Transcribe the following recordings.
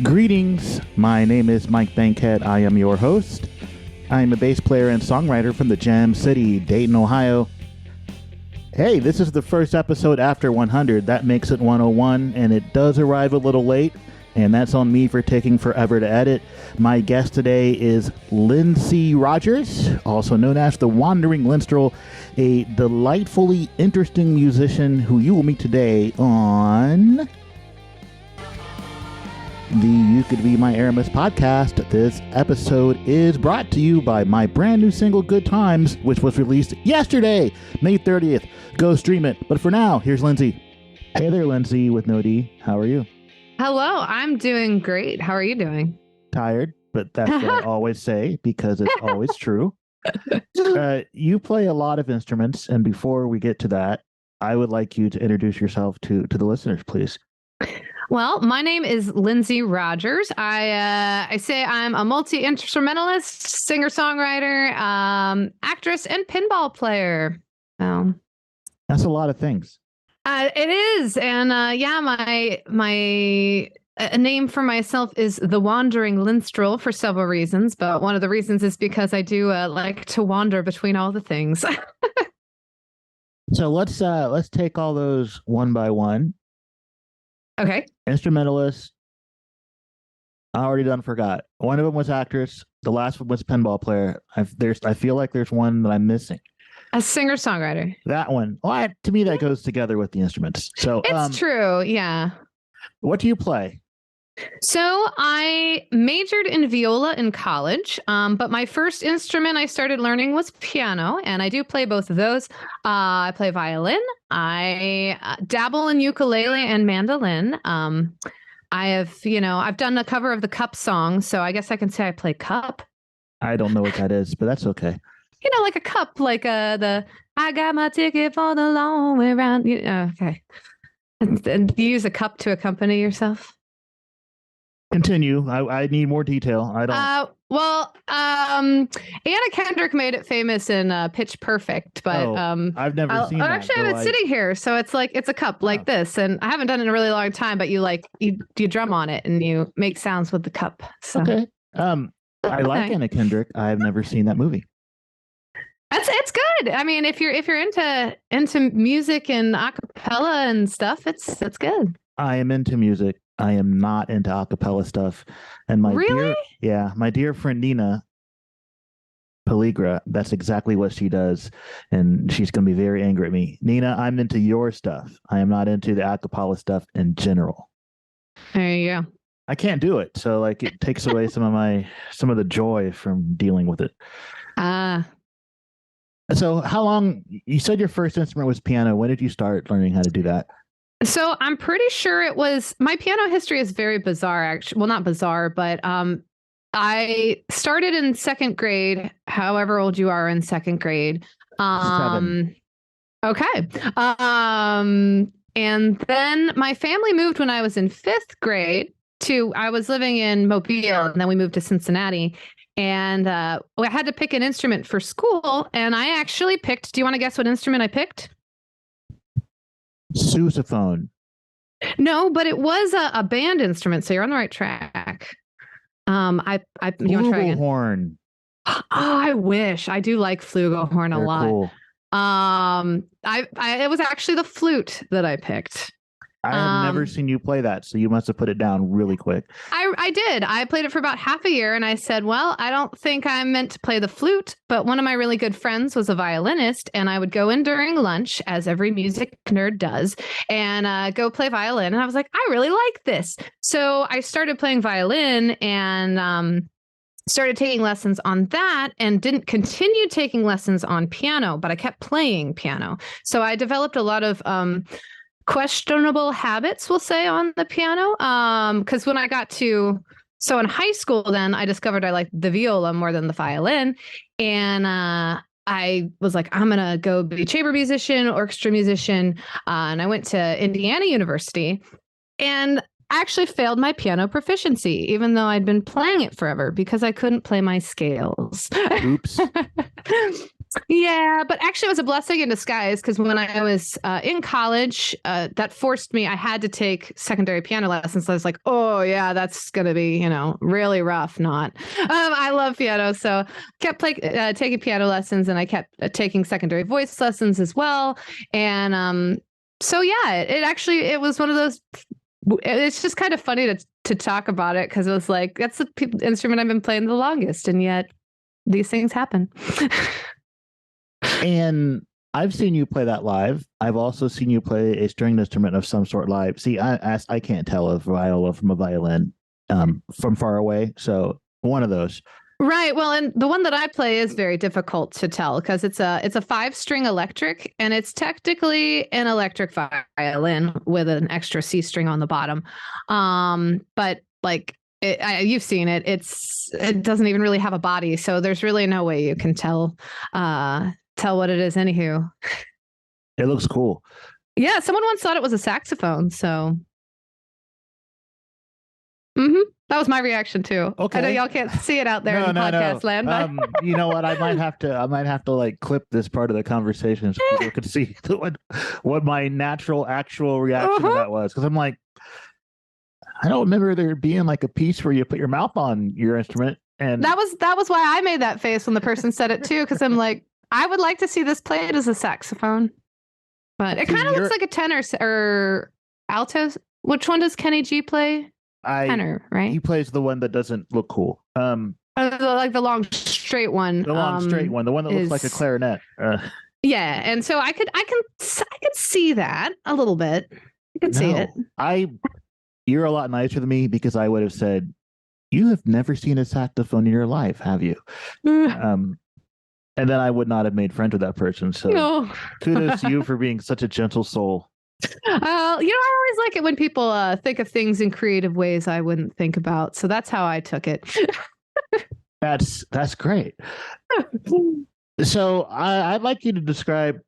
Greetings, my name is Mike Bankhead. I am your host. I am a bass player and songwriter from the Jam City, Dayton, Ohio. Hey, this is the first episode after 100. That makes it 101, and it does arrive a little late, and that's on me for taking forever to edit. My guest today is Linsey Rogers, also known as the Wandering Minstrel, a delightfully interesting musician who you will meet today on the You Could Be My Aramis podcast. This episode is brought to you by my brand new single, Good Times, which was released yesterday, May 30th. Go stream it. But for now, here's Linsey. Hey there, Linsey with no D. How are you? Hello, I'm doing great. How are you doing? Tired, but that's what I always say because it's always true. You play a lot of instruments, and before we get to that, I would like you to introduce yourself to the listeners, please. Well, my name is Linsey Rogers. I say I'm a multi-instrumentalist, singer-songwriter, actress, and pinball player. That's a lot of things. It is, and my a name for myself is the Wandering Minstrel for several reasons, but one of the reasons is because I do like to wander between all the things. So let's take all those one by one. Okay. Instrumentalist. I already forgot. One of them was actress. The last one was pinball player. I feel like there's one that I'm missing. A singer-songwriter. That one. Well, to me, that goes together with the instruments. So it's true. Yeah. What do you play? So I majored in viola in college, but my first instrument I started learning was piano, and I do play both of those. I play violin. I dabble in ukulele and mandolin. I've done a cover of the Cup song, so I guess I can say I play cup. I don't know what that is, but that's okay. You know, like a cup, like the I got my ticket for the long way round. Okay. And you use a cup to accompany yourself? Continue. I need more detail. I don't. Anna Kendrick made it famous in Pitch Perfect, but I've never seen that. Actually, I have it sitting here, so it's like it's a cup like this, and I haven't done it in a really long time. But you drum on it and you make sounds with the cup. So. Okay. I like Anna Kendrick. I've never seen that movie. It's good. I mean, if you're into music and acapella and stuff, it's good. I am into music. I am not into acapella stuff. And my dear friend Nina Peligra, that's exactly what she does. And she's going to be very angry at me. Nina, I'm into your stuff. I am not into the acapella stuff in general. There you go. I can't do it. So it takes away some of the joy from dealing with it. So how long, you said your first instrument was piano. When did you start learning how to do that? So I'm pretty sure it was, my piano history is very bizarre, actually. Well, not bizarre, but I started in second grade, however old you are in second grade. 7. Okay. And then my family moved when I was in fifth grade I was living in Mobile, and then we moved to Cincinnati. And I had to pick an instrument for school, and I actually picked, do you want to guess what instrument I picked? Sousaphone. No, but it was a band instrument, so you're on the right track. You want to try again? Flugelhorn. Oh, I wish. I do like flugelhorn a lot. Cool. It was actually the flute that I picked. I have never seen you play that, so you must have put it down really quick. I did. I played it for about half a year, and I said, well, I don't think I'm meant to play the flute, but one of my really good friends was a violinist, and I would go in during lunch, as every music nerd does, and go play violin. And I was like, I really like this. So I started playing violin and started taking lessons on that, and didn't continue taking lessons on piano, but I kept playing piano. So I developed a lot of questionable habits, we'll say, on the piano. Because when I got so in high school, then I discovered I liked the viola more than the violin. And I was like, I'm going to go be a chamber musician, orchestra musician. And I went to Indiana University, and I actually failed my piano proficiency, even though I'd been playing it forever, because I couldn't play my scales. Oops. Yeah, but actually it was a blessing in disguise because when I was in college, that forced me, I had to take secondary piano lessons. So I was like, oh yeah, that's going to be, really rough. Not. I love piano. So kept taking piano lessons and I kept taking secondary voice lessons as well. And so yeah, it was one of those, it's just kind of funny to talk about it because it was like, that's the instrument I've been playing the longest. And yet these things happen. And I've seen you play that live. I've also seen you play a stringed instrument of some sort live. See, I can't tell a viola from a violin from far away. So one of those. Right. Well, and the one that I play is very difficult to tell because it's a 5-string electric, and it's technically an electric violin with an extra C string on the bottom. But like you've seen it, it doesn't even really have a body, so there's really no way you can tell what it is. Anywho, it looks cool. Yeah, someone once thought it was a saxophone, so. That was my reaction too. Okay. I know y'all can't see it out there in podcast land. But... you know what? I might have to like clip this part of the conversation so people could see what my actual reaction to that was. Because I'm like, I don't remember there being like a piece where you put your mouth on your instrument. And that was why I made that face when the person said it too. Because I'm like, I would like to see this played as a saxophone, but it kind of looks like a tenor or alto. Which one does Kenny G play? Tenor, right? He plays the one that doesn't look cool. Like the long straight one. The long straight one, the one that looks like a clarinet. Yeah, and so I could see that a little bit. I could see it. You're a lot nicer than me because I would have said, "You have never seen a saxophone in your life, have you?" And then I would not have made friends with that person. So kudos to you for being such a gentle soul. I always like it when people think of things in creative ways I wouldn't think about. So that's how I took it. That's great. So I'd like you to describe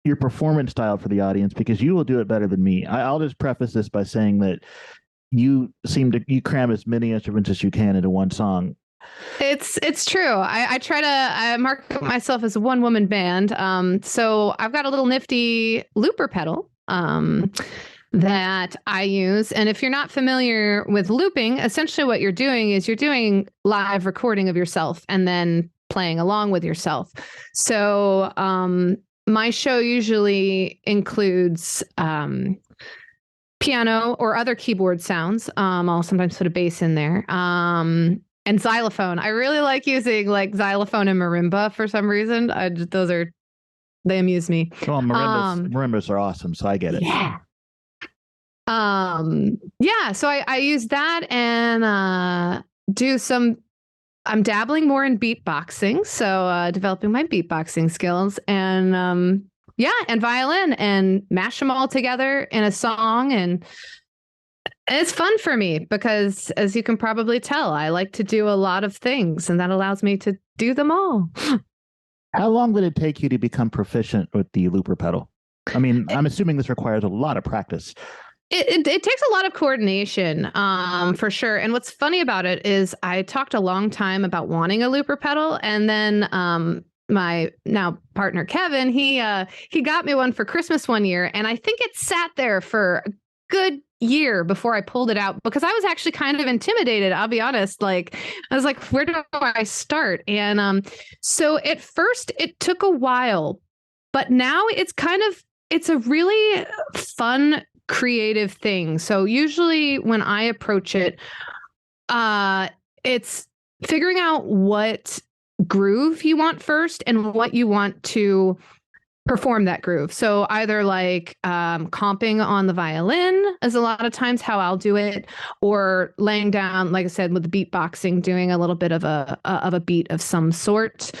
your performance style for the audience because you will do it better than me. I'll just preface this by saying that you cram as many instruments as you can into one song. It's true. I try to market myself as a one-woman band. So I've got a little nifty looper pedal that I use. And if you're not familiar with looping, essentially what you're doing is you're doing live recording of yourself and then playing along with yourself. So my show usually includes piano or other keyboard sounds. I'll sometimes put a bass in there. And xylophone. I really like using like xylophone and marimba for some reason. They amuse me. Well, marimbas are awesome, so I get it. Yeah. So I use that and I'm dabbling more in beatboxing. So developing my beatboxing skills and violin and mash them all together in a song. And it's fun for me because, as you can probably tell, I like to do a lot of things and that allows me to do them all. How long did it take you to become proficient with the looper pedal? I mean, I'm assuming this requires a lot of practice. It takes a lot of coordination, for sure. And what's funny about it is I talked a long time about wanting a looper pedal. And then my now partner, Kevin, he got me one for Christmas one year. And I think it sat there for a good year before I pulled it out because I was actually kind of intimidated. I'll be honest. Like, I was like, where do I start? And so at first it took a while, but now it's a really fun, creative thing. So usually when I approach it, it's figuring out what groove you want first and what you want to perform that groove. So either like comping on the violin is a lot of times how I'll do it, or laying down, like I said, with the beatboxing, doing a little bit of a beat of some sort.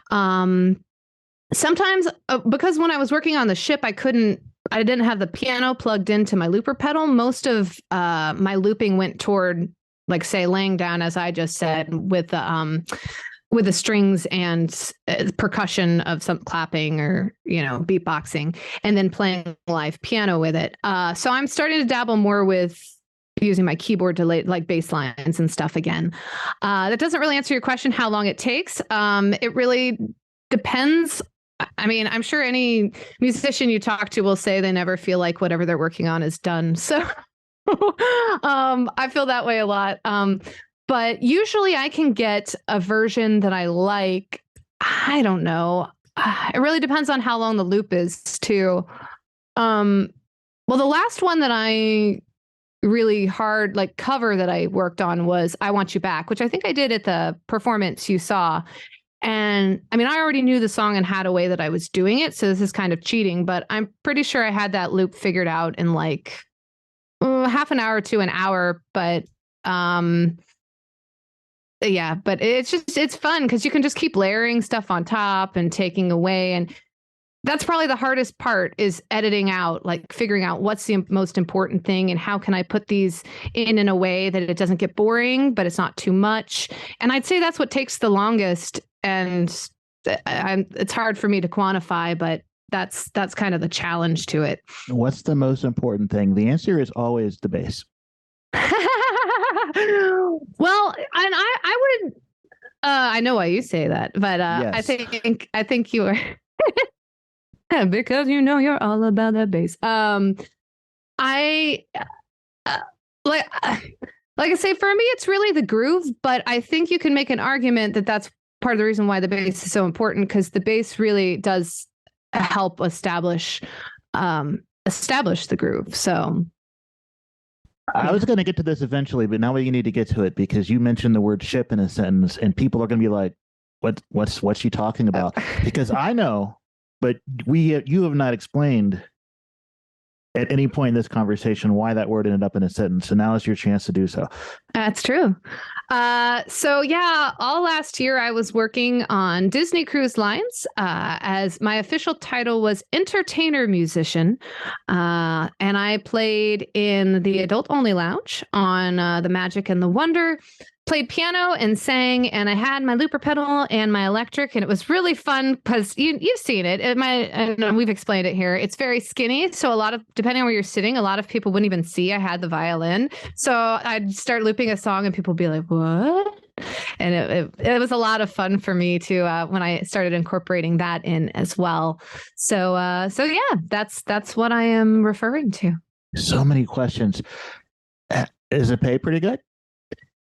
Sometimes because when I was working on the ship, I didn't have the piano plugged into my looper pedal. Most of my looping went toward, like, say, laying down, as I just said, with the strings and percussion of some clapping or, beatboxing, and then playing live piano with it. So I'm starting to dabble more with using my keyboard to like bass lines and stuff again. That doesn't really answer your question, how long it takes. It really depends. I mean, I'm sure any musician you talk to will say they never feel like whatever they're working on is done. So I feel that way a lot. But usually I can get a version that I like. I don't know. It really depends on how long the loop is too. Well, the last one that I really hard like cover that I worked on was I Want You Back, which I think I did at the performance you saw. And I mean, I already knew the song and had a way that I was doing it. So this is kind of cheating, but I'm pretty sure I had that loop figured out in like half an hour to an hour. But yeah, but it's fun because you can just keep layering stuff on top and taking away. And that's probably the hardest part is editing out, like figuring out what's the most important thing and how can I put these in a way that it doesn't get boring, but it's not too much. And I'd say that's what takes the longest. And it's hard for me to quantify, but that's kind of the challenge to it. What's the most important thing? The answer is always the bass. Well, and I would, I know why you say that, but yes. I think you are. Because you know you're all about that bass. Like I say, for me, it's really the groove, but I think you can make an argument that that's part of the reason why the bass is so important, because the bass really does help establish the groove. So I was going to get to this eventually, but now we need to get to it because you mentioned the word ship in a sentence and people are going to be like, what's she talking about? Because I know, but you have not explained at any point in this conversation why that word ended up in a sentence. So now is your chance to do so. That's true. So yeah, all last year I was working on Disney Cruise Lines as my official title was entertainer musician. And I played in the adult only lounge on the Magic and the Wonder, played piano and sang, and I had my looper pedal and my electric, and it was really fun because you've seen it. And we've explained it here. It's very skinny, so depending on where you're sitting, a lot of people wouldn't even see I had the violin. So I'd start looping a song, and people would be like, "What?" And it was a lot of fun for me to when I started incorporating that in as well. So yeah, that's what I am referring to. So many questions. Is it pay pretty good?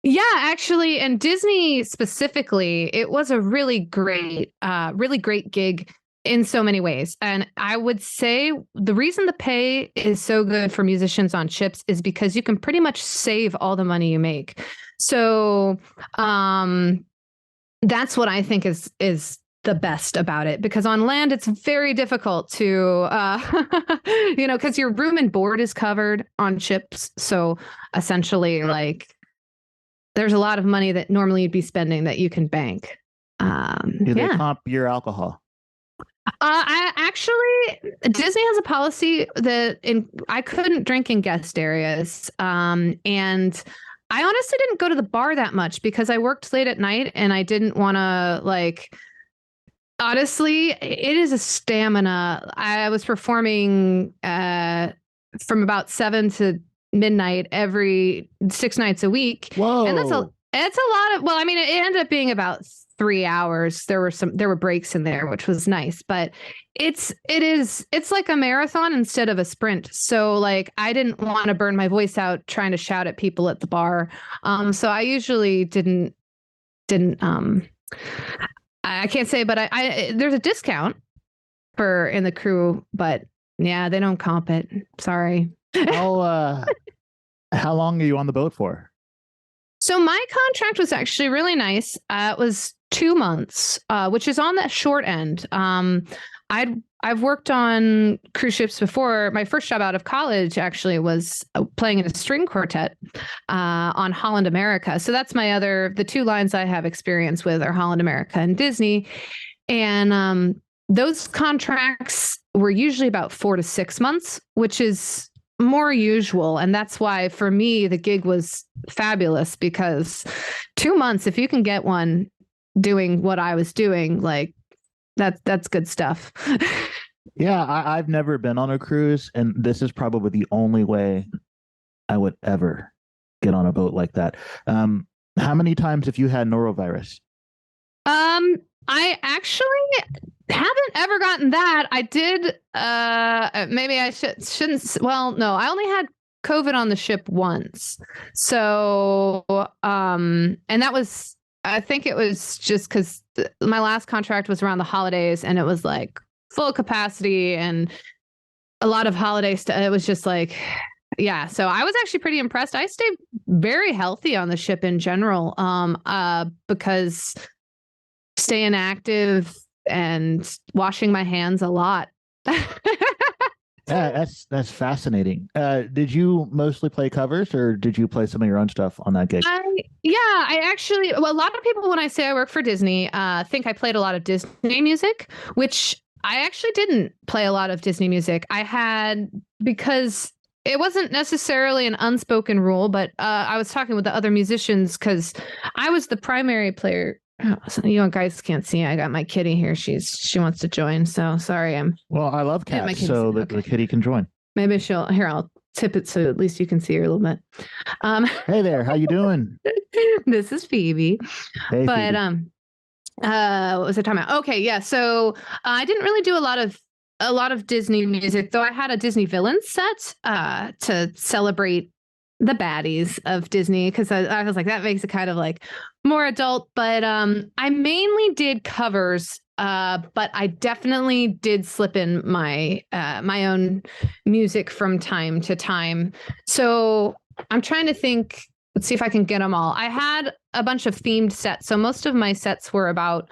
Yeah, actually, and Disney specifically, it was a really great gig in so many ways. And I would say the reason the pay is so good for musicians on ships is because you can pretty much save all the money you make. So that's what I think is the best about it, because on land it's very difficult to because your room and board is covered on ships. So essentially, like, there's a lot of money that normally you'd be spending that you can bank. Do they comp your alcohol? Disney has a policy that I couldn't drink in guest areas. And I honestly didn't go to the bar that much because I worked late at night and I didn't want to honestly, it is a stamina. I was performing from about 7 to midnight every 6 nights a week. Whoa. And it's a lot of, well, I mean, it ended up being about 3 hours. There were breaks in there, which was nice, but it's like a marathon instead of a sprint. So like, I didn't want to burn my voice out trying to shout at people at the bar. So I usually didn't, I can't say, but I there's a discount in the crew, but yeah, they don't comp it. Sorry. How long are you on the boat for? So my contract was actually really nice. It was 2 months, which is on that short end. I've worked on cruise ships before. My first job out of college actually was playing in a string quartet on Holland America. So that's the 2 lines I have experience with are Holland America and Disney. And those contracts were usually about 4 to 6 months, which is more usual. And that's why for me, the gig was fabulous, because 2 months, if you can get one doing what I was doing, like that's good stuff. Yeah, I've never been on a cruise, and this is probably the only way I would ever get on a boat like that. How many times have you had norovirus? I actually haven't ever gotten that. I did maybe I shouldn't well, no, I only had COVID on the ship once. So and that was I think it was just cuz my last contract was around the holidays and it was like full capacity and a lot of holiday stuff. It was just like yeah, so I was actually pretty impressed. I stayed very healthy on the ship in general because staying active and washing my hands a lot. Yeah, that's fascinating. Did you mostly play covers, or did you play some of your own stuff on that gig? I actually, well, a lot of people when I say I work for Disney, think I played a lot of Disney music, which I actually didn't play a lot of Disney music. I had because it wasn't necessarily an unspoken rule, but I was talking with the other musicians because I was the primary player. Oh, so you guys can't see. I got my kitty here. She wants to join. So sorry, Well, I love my cats, kitty's so the okay. kitty can join. Maybe she'll here. I'll tip it so at least you can see her a little bit. Hey there, how you doing? This is Phoebe, Hey, but Phoebe. what was I talking about? Okay, yeah. So I didn't really do a lot of Disney music, though I had a Disney villain set to celebrate the baddies of Disney because I was like that makes it kind of like more adult. But I mainly did covers. But I definitely did slip in my own music from time to time. So I'm trying to think. Let's see if I can get them all. I had a bunch of themed sets. So most of my sets were about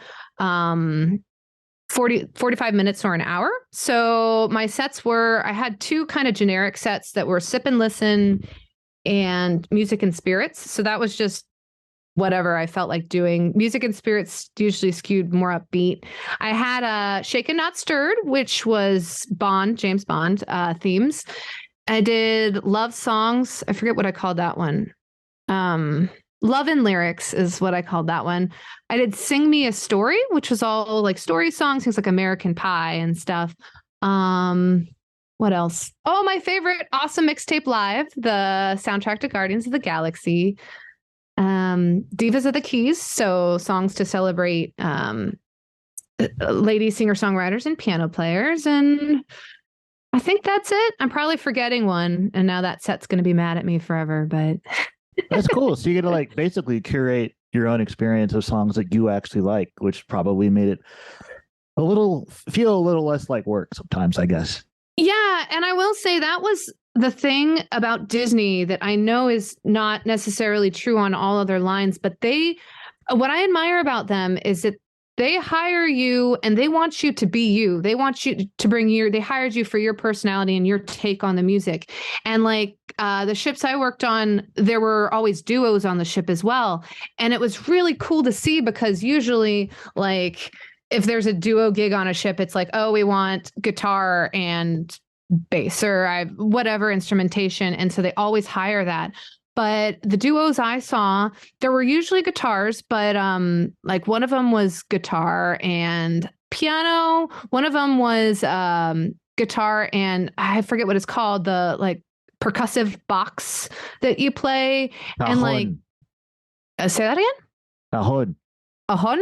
45 minutes or an hour. So my sets were, I had two kind of generic sets that were sip and listen and music and spirits. So that was just whatever I felt like doing. Music and spirits usually skewed more upbeat. I had a Shaken Not Stirred, which was James Bond themes. I did love songs. I forget what I called that one. Love and lyrics is what I called that one. I did Sing Me a Story, which was all like story songs, things like American Pie and stuff. What else? Oh, my favorite Awesome Mixtape Live, the soundtrack to Guardians of the Galaxy. Divas of the Keys, so songs to celebrate lady singer-songwriters and piano players. And I think that's it. I'm probably forgetting one, and now that set's going to be mad at me forever, but That's cool. So you get to like basically curate your own experience of songs that you actually like, which probably made it feel a little less like work sometimes, I guess. yeah, and I will say that was the thing about Disney that I know is not necessarily true on all other lines, but what I admire about them is that they hire you and they want you to be you. They want you to they hired you for your personality and your take on the music. And like the ships I worked on, there were always duos on the ship as well. And it was really cool to see because usually like if there's a duo gig on a ship, it's like, oh, we want guitar and bass or whatever instrumentation. And so they always hire that. But the duos I saw, there were usually guitars, but like one of them was guitar and piano. One of them was guitar and I forget what it's called, the like percussive box that you play. And like Cajon. say that again? Cajon. A hon?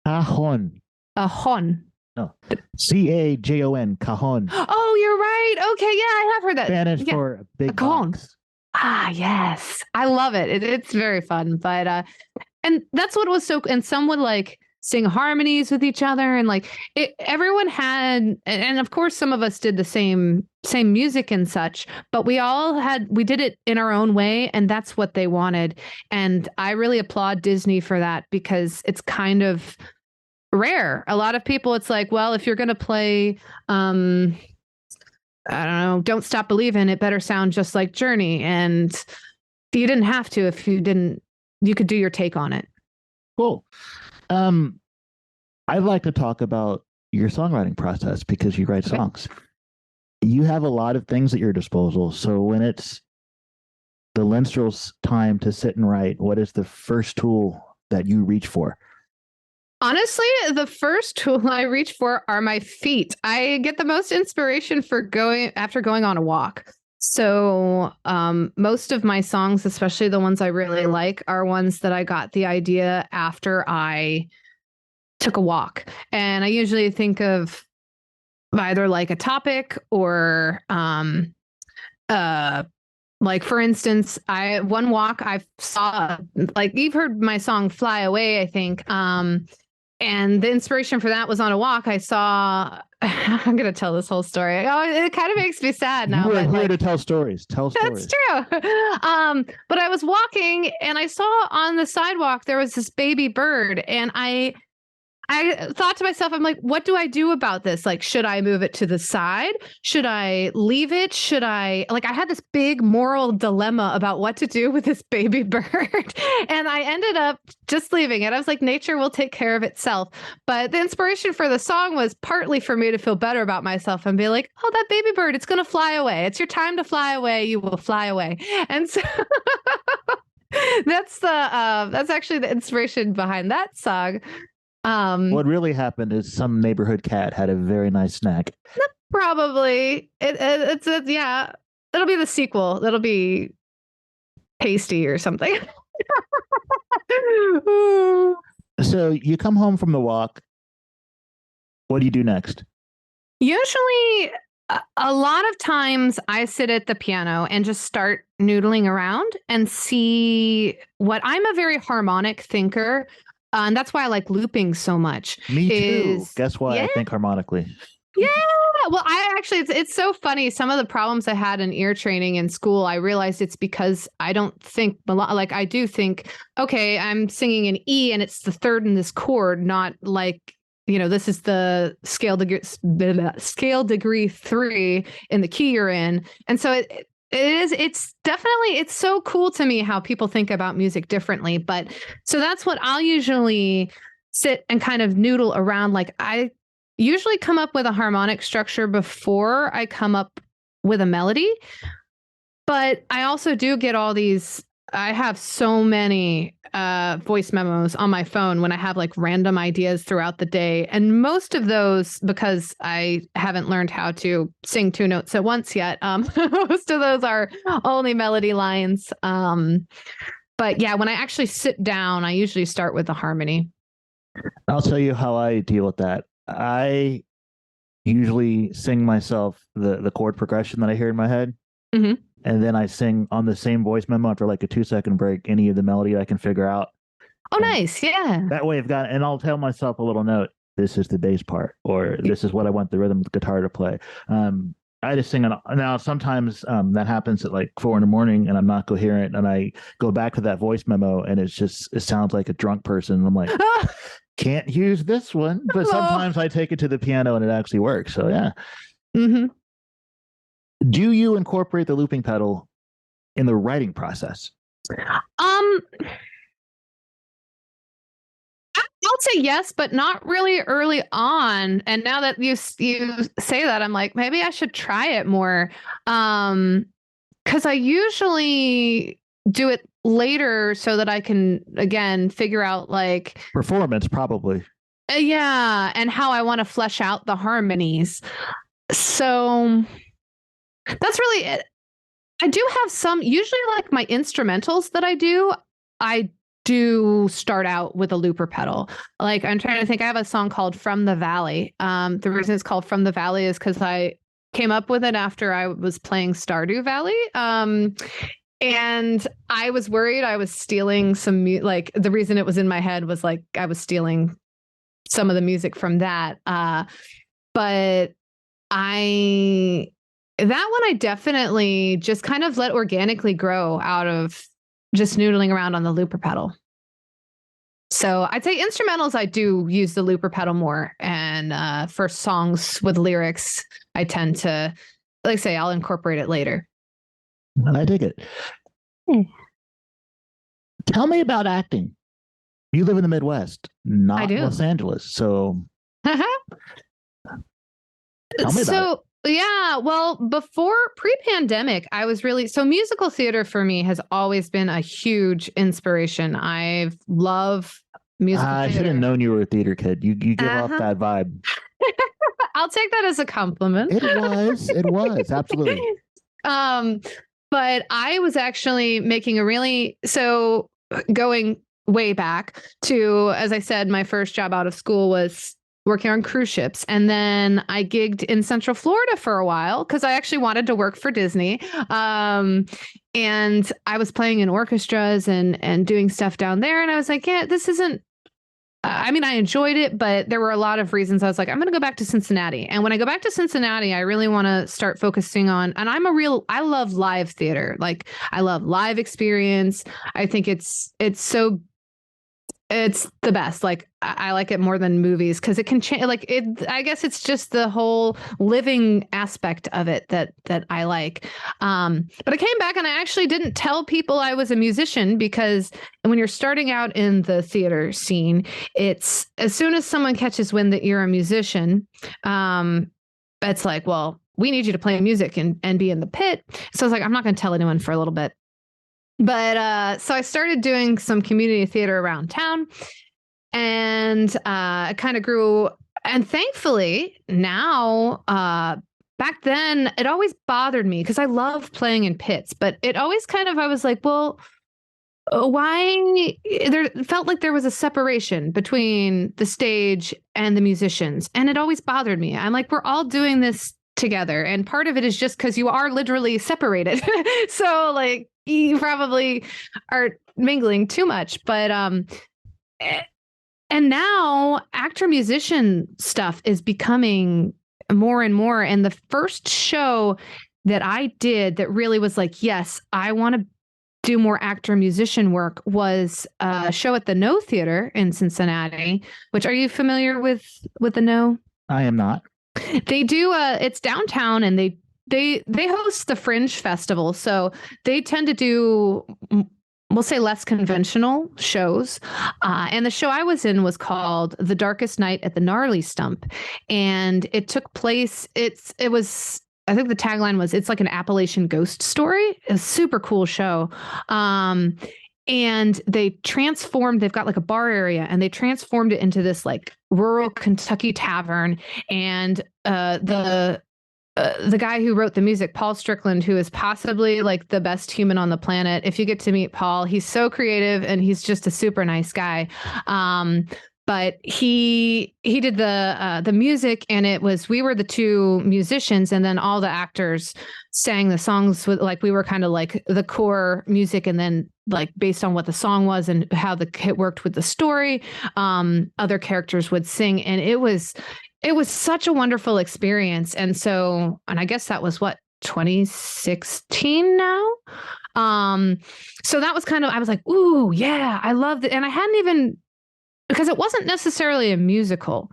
Cajon. A hon. No. Cajon. Cajon. Oh, you're right. Okay, yeah, I have heard that. Spanish Yeah. for a big cajon. box. Ah, yes. I love it. It's very fun. But and that's what was so and some would like sing harmonies with each other and like everyone had and of course some of us did the same music and such, but we did it in our own way and that's what they wanted. And I really applaud Disney for that because it's kind of rare. A lot of people it's like, well, if you're going to play I don't know, Don't Stop Believing, it better sound just like Journey. And you didn't have to if you didn't, you could do your take on it. Cool. I'd like to talk about your songwriting process because you write songs. You have a lot of things at your disposal. So when it's the minstrel's time to sit and write, what is the first tool that you reach for? Honestly, the first tool I reach for are my feet. I get the most inspiration for going on a walk. So most of my songs, especially the ones I really like, are ones that I got the idea after I took a walk. And I usually think of either like a topic or like for instance, one walk I saw, like you've heard my song Fly Away, I think. And the inspiration for that was on a walk. I saw, I'm going to tell this whole story. Oh, it kind of makes me sad now. You are but here like, to tell stories. Tell that's stories. true. But I was walking and I saw on the sidewalk, there was this baby bird, and I thought to myself, I'm like, what do I do about this? Like, should I move it to the side? Should I leave it? Should I, like, I had this big moral dilemma about what to do with this baby bird. And I ended up just leaving it. I was like, nature will take care of itself. But the inspiration for the song was partly for me to feel better about myself and be like, oh, that baby bird, it's going to fly away. It's your time to fly away. You will fly away. And so that's actually the inspiration behind that song. What really happened is some neighborhood cat had a very nice snack. Probably. Yeah. It'll be the sequel. It'll be Pasty or something. So you come home from the walk. What do you do next? Usually, a lot of times I sit at the piano and just start noodling around and see what I'm a very harmonic thinker. And that's why I like looping so much. Me too. Guess why I think harmonically? Yeah. Well, I actually, it's so funny. Some of the problems I had in ear training in school, I realized it's because I don't think, like I do think, okay, I'm singing an E and it's the third in this chord, not like, this is the scale degree 3 in the key you're in. And so it's definitely, it's so cool to me how people think about music differently. But so that's what I'll usually sit and kind of noodle around. Like I usually come up with a harmonic structure before I come up with a melody. But I also do get all these, I have so many voice memos on my phone when I have like random ideas throughout the day. And most of those, because I haven't learned how to sing 2 notes at once yet, most of those are only melody lines. But yeah, when I actually sit down, I usually start with the harmony. I'll tell you how I deal with that. I usually sing myself the chord progression that I hear in my head. Mm-hmm. And then I sing on the same voice memo after like a 2-second break, any of the melody I can figure out. Oh, nice. Yeah. That way and I'll tell myself a little note, this is the bass part, or this is what I want the rhythm guitar to play. I just sing it. Now, sometimes that happens at like 4 a.m. and I'm not coherent. And I go back to that voice memo and it sounds like a drunk person. I'm like, can't use this one. But sometimes I take it to the piano and it actually works. So yeah. Mm-hmm. Do you incorporate the looping pedal in the writing process? I'll say yes, but not really early on. And now that you say that, I'm like, maybe I should try it more. Because I usually do it later so that I can, again, figure out like performance, probably. Yeah. And how I want to flesh out the harmonies. So that's really it. I do have some, usually like my instrumentals that I do start out with a looper pedal. Like I'm trying to think, I have a song called From the Valley. The reason it's called From the Valley is because I came up with it after I was playing Stardew Valley. And I was worried I was stealing some, like the reason it was in my head was like I was stealing some of the music from that. But that one I definitely just kind of let organically grow out of just noodling around on the looper pedal. So I'd say instrumentals, I do use the looper pedal more. And for songs with lyrics, I tend to, like I say, I'll incorporate it later. I dig it. Tell me about acting. You live in the Midwest, not Los Angeles. So tell me about it. Yeah, well, before pre-pandemic, I was so musical theater for me has always been a huge inspiration. I love musical theater. I should have known you were a theater kid. You give off that vibe. I'll take that as a compliment. It was, absolutely. But I was actually making going way back to, as I said, my first job out of school was working on cruise ships. And then I gigged in Central Florida for a while because I actually wanted to work for Disney. And I was playing in orchestras and doing stuff down there. And I was like, yeah, this isn't, I mean, I enjoyed it, but there were a lot of reasons I was like, I'm going to go back to Cincinnati. And when I go back to Cincinnati, I really want to start focusing on, and I love live theater. Like I love live experience. I think it's the best. Like I like it more than movies because it can change. Like it, I guess it's just the whole living aspect of it that I like. But I came back and I actually didn't tell people I was a musician because when you're starting out in the theater scene, it's as soon as someone catches wind that you're a musician, it's like, well, we need you to play music and be in the pit. So I was like, I'm not going to tell anyone for a little bit. But so I started doing some community theater around town and it kind of grew. And thankfully now, back then it always bothered me because I love playing in pits, but it always kind of, I was like, well, why there felt like there was a separation between the stage and the musicians. And it always bothered me. I'm like, we're all doing this together. And part of it is just because you are literally separated. So like, you probably are mingling too much, but and now actor musician stuff is becoming more and more. And the first show that I did that really was like, yes, I want to do more actor musician work was a show at the No Theater in Cincinnati. Which, are you familiar with the No? I am not. They do it's downtown and they host the Fringe Festival. So they tend to do, we'll say, less conventional shows. And the show I was in was called The Darkest Night at the Gnarly Stump. And it took place, it was, I think the tagline was, it's like an Appalachian ghost story. A super cool show. And they've got like a bar area and they transformed it into this like rural Kentucky tavern. And the guy who wrote the music, Paul Strickland, who is possibly like the best human on the planet. If you get to meet Paul, he's so creative and he's just a super nice guy. But he did the music, and we were the two musicians, and then all the actors sang the songs with, like, we were kind of like the core music, and then like based on what the song was and how the kit worked with the story, other characters would sing, and it was such a wonderful experience. And I guess that was 2016 now. So that was kind of, I was like, ooh, yeah, I loved it. And I hadn't even, because it wasn't necessarily a musical.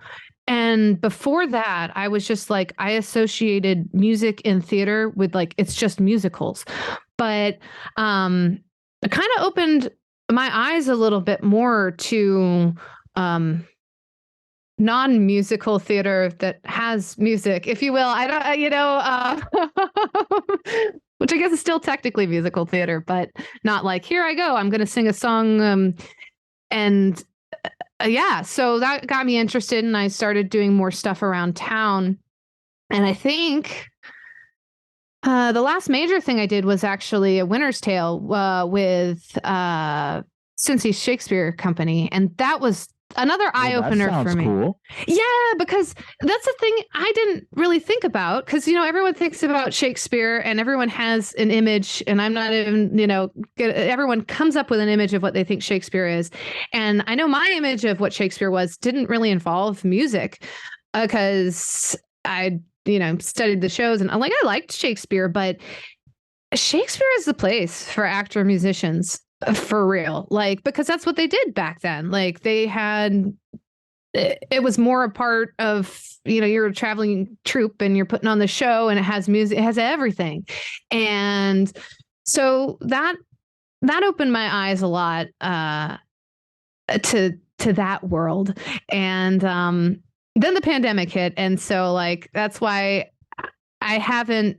And before that, I was just like, I associated music in theater with like, it's just musicals. But it kind of opened my eyes a little bit more to non-musical theater that has music, if you will. I don't, which I guess is still technically musical theater, but not like, here I go, I'm going to sing a song. So that got me interested, and I started doing more stuff around town. And I think the last major thing I did was actually A Winter's Tale with Cincy Shakespeare Company, and that was another eye-opener for me. Cool. Yeah, because that's the thing I didn't really think about, because, everyone thinks about Shakespeare and everyone has an image, and I'm not even, everyone comes up with an image of what they think Shakespeare is. And I know my image of what Shakespeare was didn't really involve music, because I, studied the shows, and I liked Shakespeare, but Shakespeare is the place for actor musicians. For real, because that's what they did back then. Like, they had, it was more a part of, you're a traveling troupe and you're putting on the show, and it has music, it has everything. And so that opened my eyes a lot to that world. And then the pandemic hit, and so that's why I haven't.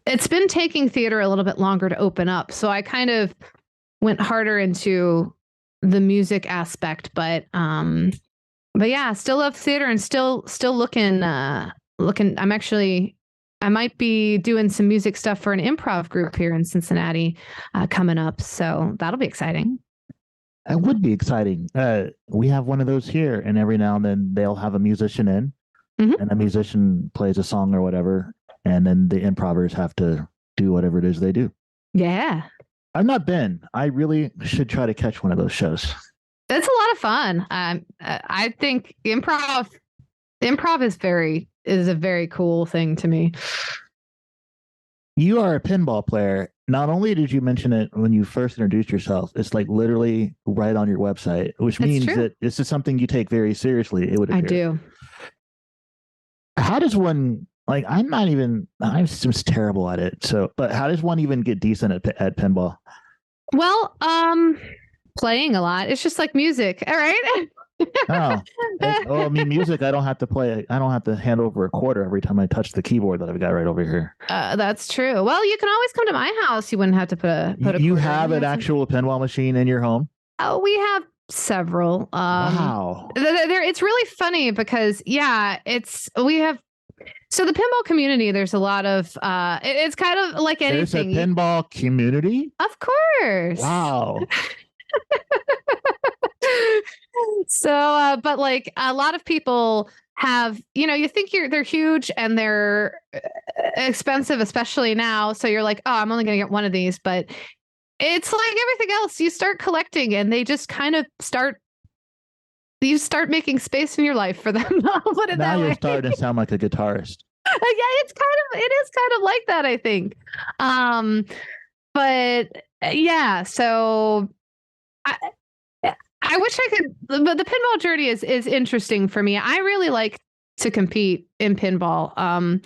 It's been taking theater a little bit longer to open up. So I kind of went harder into the music aspect, but yeah, still love theater and still looking, I might be doing some music stuff for an improv group here in Cincinnati, coming up. So that'll be exciting. It would be exciting. We have one of those here, and every now and then they'll have a musician in, and a musician plays a song or whatever, and then the improvers have to do whatever it is they do. Yeah. I've not been. I really should try to catch one of those shows. It's a lot of fun. I think improv is a very cool thing to me. You are a pinball player. Not only did you mention it when you first introduced yourself, it's like literally right on your website, which means that this is something you take very seriously. It would appear. I do. How does one, like, I'm just terrible at it. So, but how does one even get decent at pinball? Well, playing a lot. It's just like music. All right. I mean, music, I don't have to play. I don't have to hand over a quarter every time I touch the keyboard that I've got right over here. That's true. Well, you can always come to my house. You wouldn't have to put a You have an actual pinball machine in your home? Oh, we have several. Wow. It's really funny because we have. So the pinball community, there's a lot of, it's kind of like anything. There's a pinball community? Of course. Wow. So, but like a lot of people have, you think they're huge and they're expensive, especially now. So you're like, oh, I'm only going to get one of these, but it's like everything else. You start collecting and they just kind of you start making space in your life for them. I'll put it now that you're way. starting to sound like a guitarist. It is kind of like that, I think. But yeah, so I wish I could, but the pinball journey is interesting for me. I really like to compete in pinball.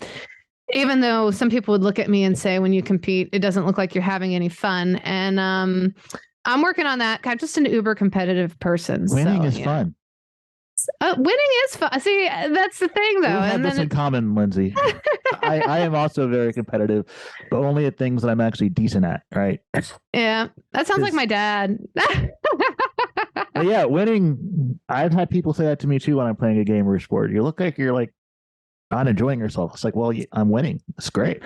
Even though some people would look at me and say, when you compete, it doesn't look like you're having any fun. And I'm working on that. I'm just an uber competitive person. Winning is fun. Winning is fun. See, that's the thing, though. We have this in common, Linsey. I am also very competitive, but only at things that I'm actually decent at, right? Yeah, that sounds like my dad. Yeah, winning. I've had people say that to me too when I'm playing a game or a sport. You look like you're like not enjoying yourself. It's like, well, I'm winning. It's great.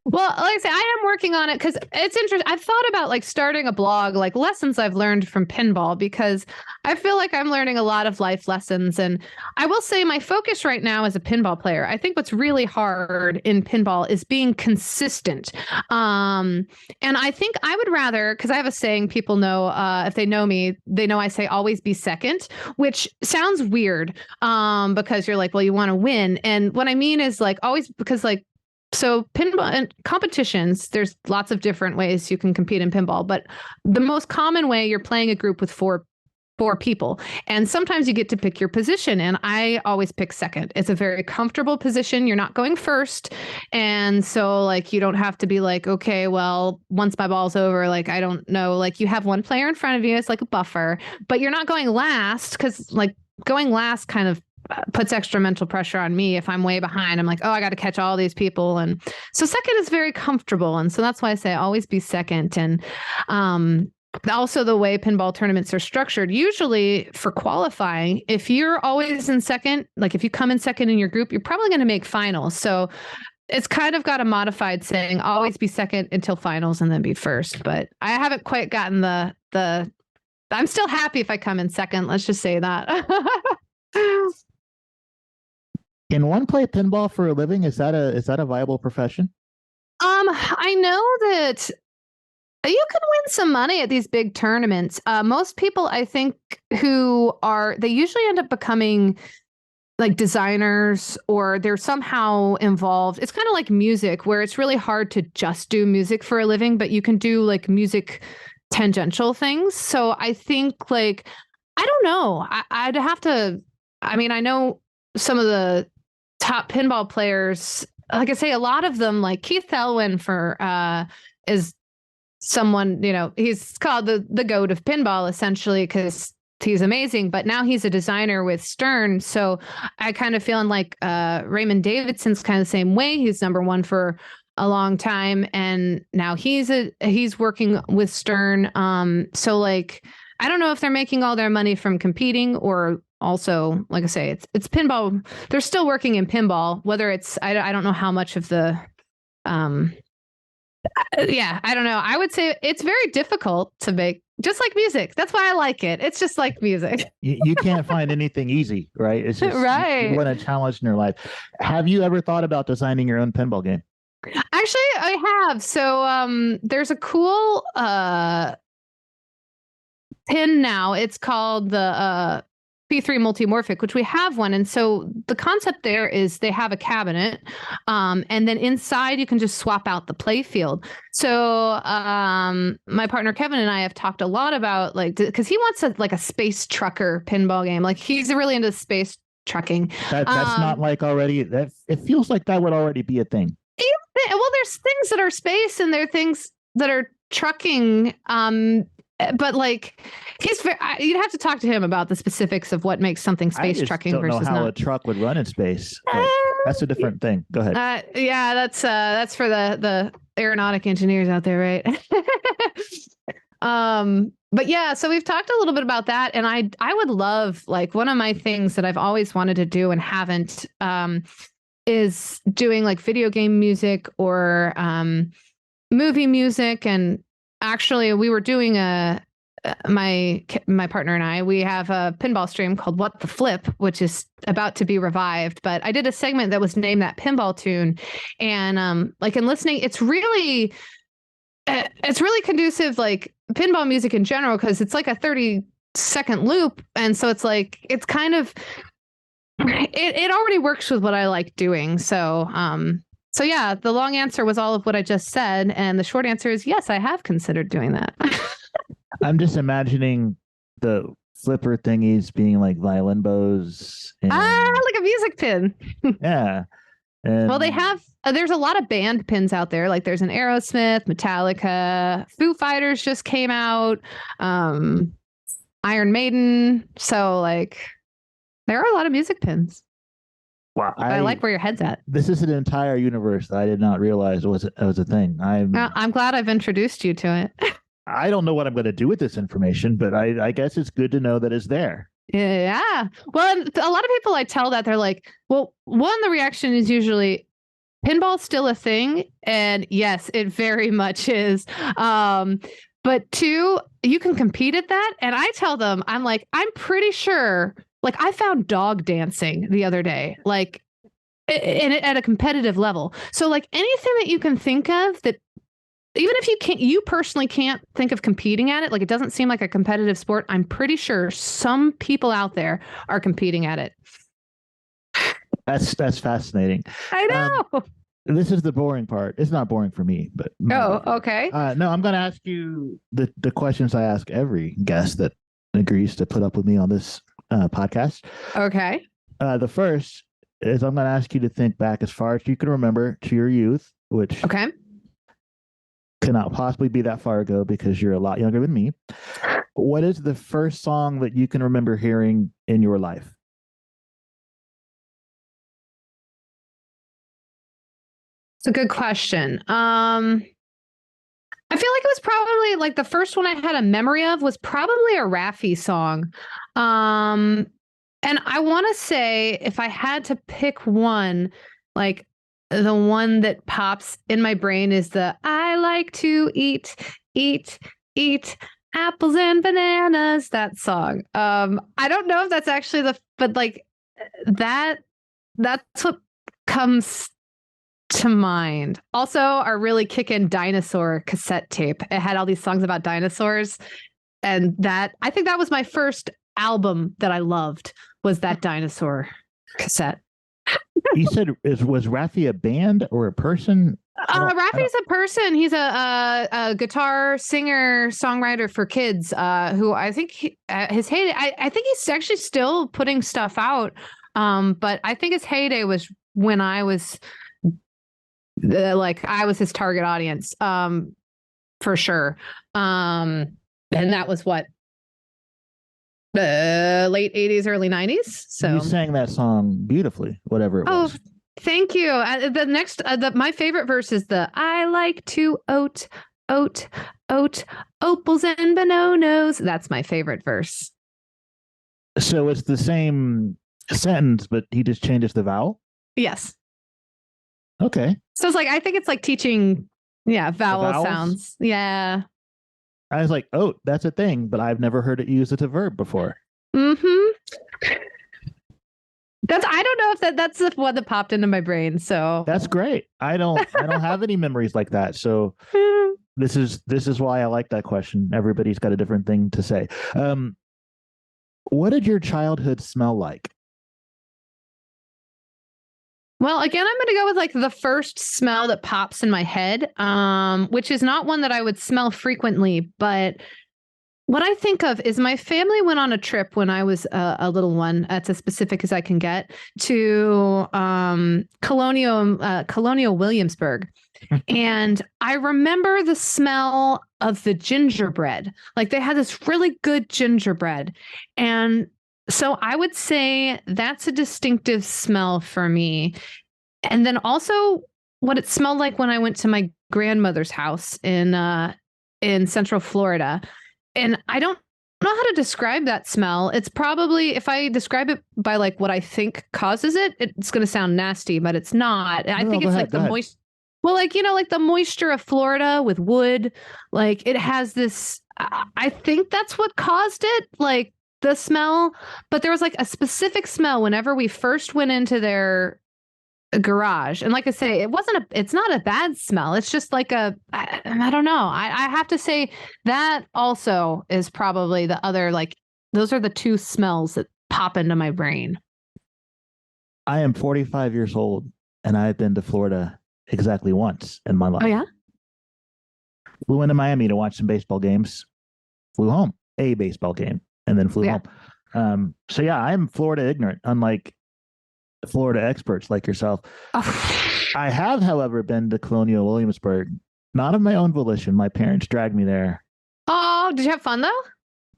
Well, like I say, I am working on it because it's interesting. I've thought about like starting a blog, like lessons I've learned from pinball, because I feel like I'm learning a lot of life lessons. And I will say my focus right now as a pinball player, I think what's really hard in pinball is being consistent. And I think I would rather, because I have a saying, people know, if they know me, they know I say always be second, which sounds weird because you're like, well, you want to win. And what I mean is like always, because like, so pinball and competitions, there's lots of different ways you can compete in pinball, but the most common way, you're playing a group with four people. And sometimes you get to pick your position. And I always pick second. It's a very comfortable position. You're not going first. And so like, you don't have to be like, okay, well, once my ball's over, like, I don't know, like you have one player in front of you. It's like a buffer, but you're not going last, because like going last kind of puts extra mental pressure on me. If I'm way behind, I'm like, oh, I got to catch all these people. And so second is very comfortable. And so that's why I say always be second. And also the way pinball tournaments are structured, usually for qualifying, if you're always in second, like if you come in second in your group, you're probably going to make finals. So it's kind of got a modified saying, always be second until finals and then be first. But I haven't quite gotten I'm still happy if I come in second. Let's just say that. Can one play pinball for a living? Is that a viable profession? I know that you can win some money at these big tournaments. Most people, I think, they usually end up becoming like designers, or they're somehow involved. It's kind of like music, where it's really hard to just do music for a living, but you can do like music tangential things. So I think like, I don't know. I'd have to, I mean, I know some of the top pinball players, like I say, a lot of them, like Keith Thelwyn is someone, he's called the GOAT of pinball, essentially, because he's amazing, but now he's a designer with Stern. So I kind of feeling like Raymond Davidson's kind of the same way. He's number one for a long time, and now he's working with Stern. So like, I don't know if they're making all their money from competing, or also, like I say, it's pinball. They're still working in pinball, whether it's, I don't know how much of the Yeah, I don't know. I would say it's very difficult to make, just like music. That's why I like it. It's just like music. You can't find anything easy, right? It's just you Right. want a challenge in your life. Have you ever thought about designing your own pinball game? Actually, I have. So there's a cool pin now. It's called the P3 multimorphic, which we have one. And so the concept there is they have a cabinet, and then inside you can just swap out the play field. So my partner Kevin and I have talked a lot about, like, because he wants like a space trucker pinball game. Like, he's really into space trucking. That's not like already that. It feels like that would already be a thing. Well, there's things that are space and there are things that are trucking. But like, you'd have to talk to him about the specifics of what makes something space trucking versus not. I don't know how not. a truck would run in space. That's a different thing. Go ahead. Yeah, that's for the aeronautic engineers out there, right? But yeah, so we've talked a little bit about that, and I would love, like, one of my things that I've always wanted to do and haven't is doing like video game music or movie music. And actually, we were doing my partner and I, we have a pinball stream called What the Flip, which is about to be revived. But I did a segment that was named that pinball tune, and like, in listening, it's really conducive, like pinball music in general, because it's like a 30-second loop, and so it's like, it's kind of, it already works with what I like doing. So yeah, the long answer was all of what I just said, and the short answer is yes, I have considered doing that. I'm just imagining the flipper thingies being like violin bows. Like a music pin. Yeah. And well, they have, there's a lot of band pins out there. Like, there's an Aerosmith, Metallica, Foo Fighters just came out, Iron Maiden. So, like, there are a lot of music pins. Wow, I like where your head's at. This is an entire universe that I did not realize was a thing. I'm glad I've introduced you to it. I don't know what I'm going to do with this information, but I guess it's good to know that it's there. Yeah. Well, a lot of people I tell that, they're like, well, one, the reaction is usually, pinball's still a thing. And yes, it very much is. But two, you can compete at that. And I tell them, I'm like, I'm pretty sure, like, I found dog dancing the other day, like, at a competitive level. So, like, anything that you can think of that, even if you personally can't think of competing at it, like, it doesn't seem like a competitive sport, I'm pretty sure some people out there are competing at it. That's fascinating. I know. This is the boring part. It's not boring for me, but okay. No, I'm going to ask you the questions I ask every guest that agrees to put up with me on this podcast. Okay. The first is, I'm going to ask you to think back as far as you can remember to your youth, which cannot possibly be that far ago because you're a lot younger than me. What is the first song that you can remember hearing in your life? It's a good question. I feel like it was probably, like, the first one I had a memory of was probably a Raffi song. And I want to say, if I had to pick one, like, the one that pops in my brain is the I like to eat apples and bananas, that song. I don't know if that's actually but like, that's what comes to mind. Also, our really kickin' dinosaur cassette tape. It had all these songs about dinosaurs, and I think that was my first album that I loved, was that dinosaur cassette. You said, was Raffi a band or a person? Raffi's a person. He's a guitar singer, songwriter for kids, who I think his heyday, I think he's actually still putting stuff out. But I think his heyday was when I was I was his target audience, for sure. And that was what, late 80s, early 90s. So you sang that song beautifully, whatever it was. Oh, thank you. The next, my favorite verse is the I like to oat, opals and bananas. That's my favorite verse. So it's the same sentence, but he just changes the vowel? Yes. Okay. So it's like, I think it's like teaching Yeah, vowel vowels? sounds. Yeah. I was like, oh, that's a thing, but I've never heard it used as a verb before. Mm-hmm. I don't know if that's the one that popped into my brain. So That's great. I don't have any memories like that. So this is why I like that question. Everybody's got a different thing to say. What did your childhood smell like? Well, again, I'm going to go with like the first smell that pops in my head, which is not one that I would smell frequently, but what I think of is my family went on a trip when I was a little one. That's as specific as I can get to Colonial Williamsburg, and I remember the smell of the gingerbread. Like they had this really good gingerbread, and so I would say that's a distinctive smell for me. And then also what it smelled like when I went to my grandmother's house in Central Florida. And I don't know how to describe that smell. It's probably, if I describe it by like what I think causes it, it's going to sound nasty, but it's not. I think it's like the moist. Well, like, like the moisture of Florida with wood, like it has this, I think that's what caused it, like the smell. But there was like a specific smell whenever we first went into their garage. And like I say, it's not a bad smell. It's just like I don't know. I have to say that also is probably the other, like, those are the two smells that pop into my brain. I am 45 years old and I've been to Florida exactly once in my life. Oh, yeah? We went to Miami to watch some baseball games, flew home, a baseball game, and then flew home. So yeah, I'm Florida ignorant, unlike Florida experts like yourself. I have, however, been to Colonial Williamsburg, not of my own volition. My parents dragged me there. Oh, did you have fun though?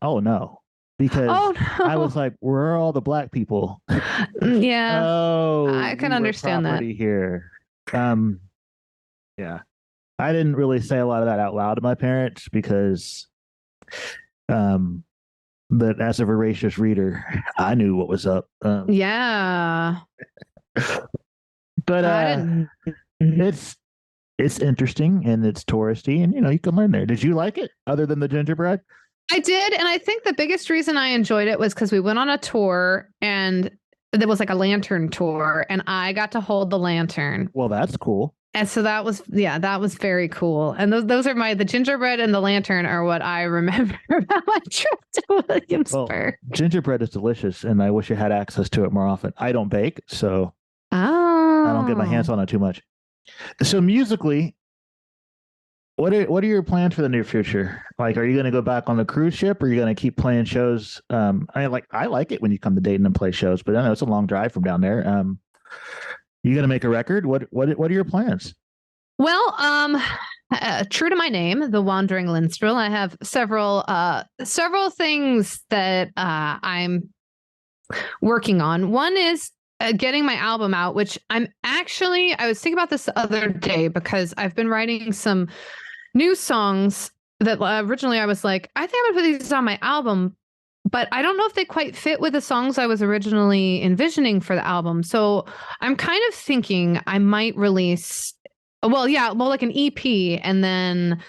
Oh no, because I was like, where are all the black people? Yeah. Oh, I can understand that here. Yeah, I didn't really say a lot of that out loud to my parents because, but as a voracious reader, I knew what was up. Yeah. But it's interesting and it's touristy, and you can learn there. Did you like it other than the gingerbread? I did, and I think the biggest reason I enjoyed it was because we went on a tour, and there was like a lantern tour, and I got to hold the lantern. Well, that's cool. And so that was very cool. And those are the gingerbread and the lantern are what I remember about my trip to Williamsburg. Well, gingerbread is delicious, and I wish I had access to it more often. I don't bake, so I don't get my hands on it too much. So musically, what are your plans for the near future? Like, are you going to go back on the cruise ship, or are you going to keep playing shows? I like it when you come to Dayton and play shows, but I know it's a long drive from down there. You going to make a record? What are your plans? Well, true to my name, the Wandering Minstrel, I have several things that I'm working on. One is getting my album out, which I was thinking about this the other day because I've been writing some new songs that originally I was like, I think I'm gonna put these on my album, but I don't know if they quite fit with the songs I was originally envisioning for the album. So I'm kind of thinking I might release, like an EP and then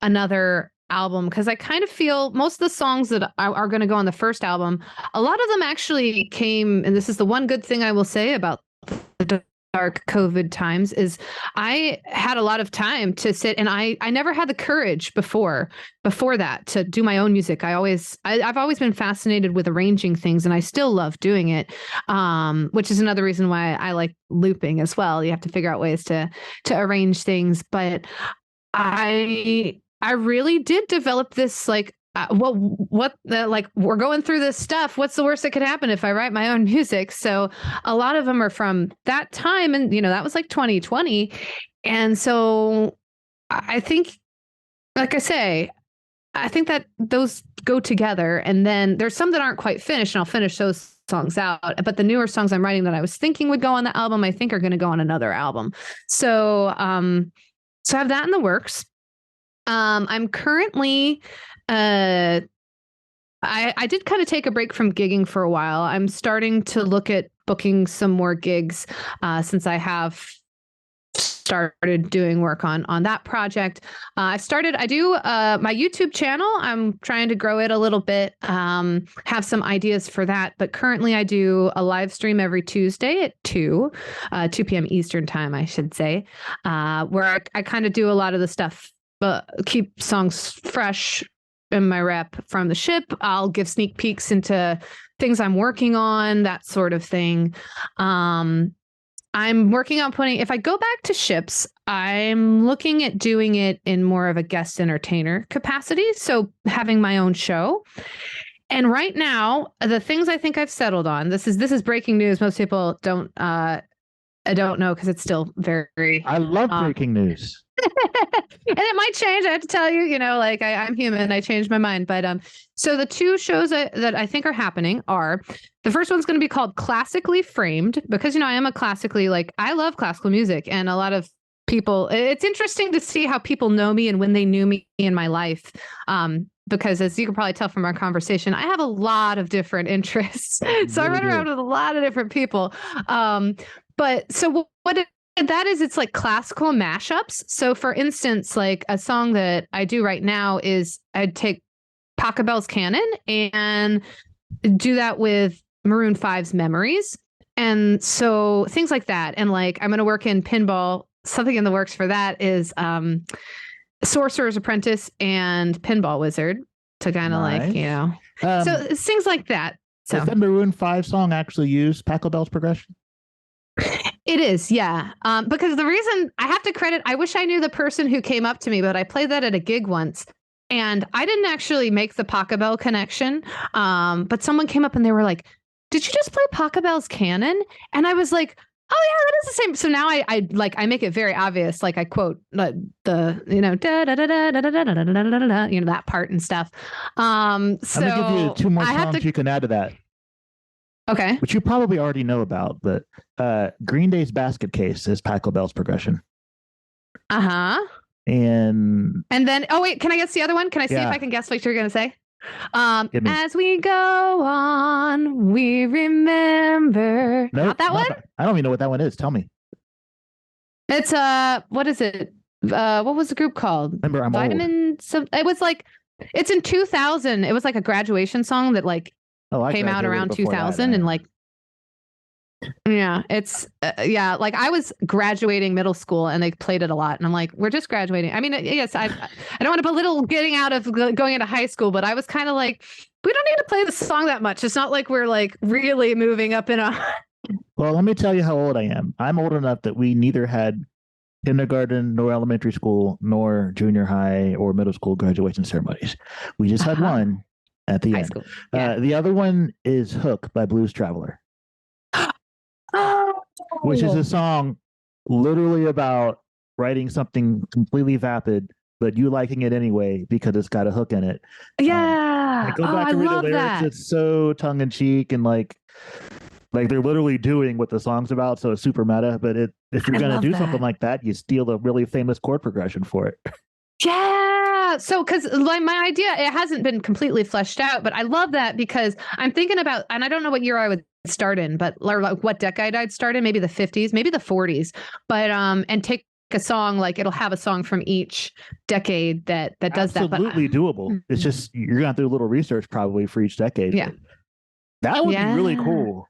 another album, because I kind of feel most of the songs that are going to go on the first album, a lot of them actually came, and this is the one good thing I will say about the dark COVID times, is I had a lot of time to sit, and I never had the courage before that to do my own music. I've always been fascinated with arranging things, and I still love doing it, which is another reason why I like looping as well. You have to figure out ways to arrange things, but I really did develop this like, we're going through this stuff. What's the worst that could happen if I write my own music? So a lot of them are from that time. And, that was like 2020. And so I think, like I say, I think that those go together. And then there's some that aren't quite finished, and I'll finish those songs out. But the newer songs I'm writing that I was thinking would go on the album, I think are going to go on another album. So, so I have that in the works. I'm currently, I did kind of take a break from gigging for a while. I'm starting to look at booking some more gigs, since I have started doing work on that project. I do my YouTube channel. I'm trying to grow it a little bit, have some ideas for that. But currently I do a live stream every Tuesday at 2 p.m. Eastern time, I should say, where I kind of do a lot of the stuff, but keep songs fresh in my rep from the ship. I'll give sneak peeks into things I'm working on, that sort of thing. I'm working on if I go back to ships, I'm looking at doing it in more of a guest entertainer capacity. So having my own show. And right now, the things I think I've settled on, this is breaking news. Most people I don't know because it's still very. I love breaking news. And it might change. I have to tell you, like I'm human. I changed my mind. But so the two shows that I think are happening are, the first one's going to be called Classically Framed, because, I am a classically, I love classical music, and a lot of people, it's interesting to see how people know me and when they knew me in my life. Because as you can probably tell from our conversation, I have a lot of different interests. So I run around with a lot of different people. But so what that is, it's like classical mashups. So for instance, like a song that I do right now is I'd take Pachelbel's Canon and do that with Maroon 5's Memories. And so things like that. And like, I'm going to work in pinball. Something in the works for that is Sorcerer's Apprentice and Pinball Wizard to kind of so it's things like that. So does the Maroon 5 song actually use Pachelbel's progression? It is, yeah. Because the reason I have to credit, I wish I knew the person who came up to me, but I played that at a gig once, and I didn't actually make the Pachelbel connection. But someone came up and they were like, "Did you just play Pachelbel's Canon?" And I was like, "Oh yeah, that is the same." So now I make it very obvious. Like I quote the da da da da da da da da da da, that part and stuff. So I'm gonna give you two more songs you can add to that. Okay. Which you probably already know about, but Green Day's Basket Case is Pachelbel's progression. Uh-huh. And then, oh wait, can I guess the other one? Can I see if I can guess what you're going to say? As we go on, we remember. Nope, not that one? I don't even know what that one is. Tell me. It's, what is it? What was the group called? Remember, I'm Vitamin. So it was like, it's in 2000. It was like a graduation song that came out around 2000 and it's like I was graduating middle school and they played it a lot and I'm like, we're just graduating. I mean, yes, I don't want to belittle getting out of going into high school, but I was kind of like, we don't need to play the song that much. It's not like we're like really moving up in a. Well, let me tell you how old I am. I'm old enough that we neither had kindergarten, nor elementary school, nor junior high or middle school graduation ceremonies. We just had one at the end. School. Yeah. The other one is Hook by Blues Traveler. Which is a song literally about writing something completely vapid, but you liking it anyway because it's got a hook in it. Yeah. I go back and read the lyrics. That. It's so tongue in cheek and like they're literally doing what the song's about. So it's super meta. But if you're going to do something like that, you steal a really famous chord progression for it. Yeah. So, because my idea, it hasn't been completely fleshed out, but I love that because I'm thinking about, and I don't know what year I would start in, but like what decade I'd start in, maybe the 50s, maybe the 40s, but and take a song, like it'll have a song from each decade that does that. Absolutely doable. It's just you're gonna have to do a little research probably for each decade. Yeah, that would be really cool.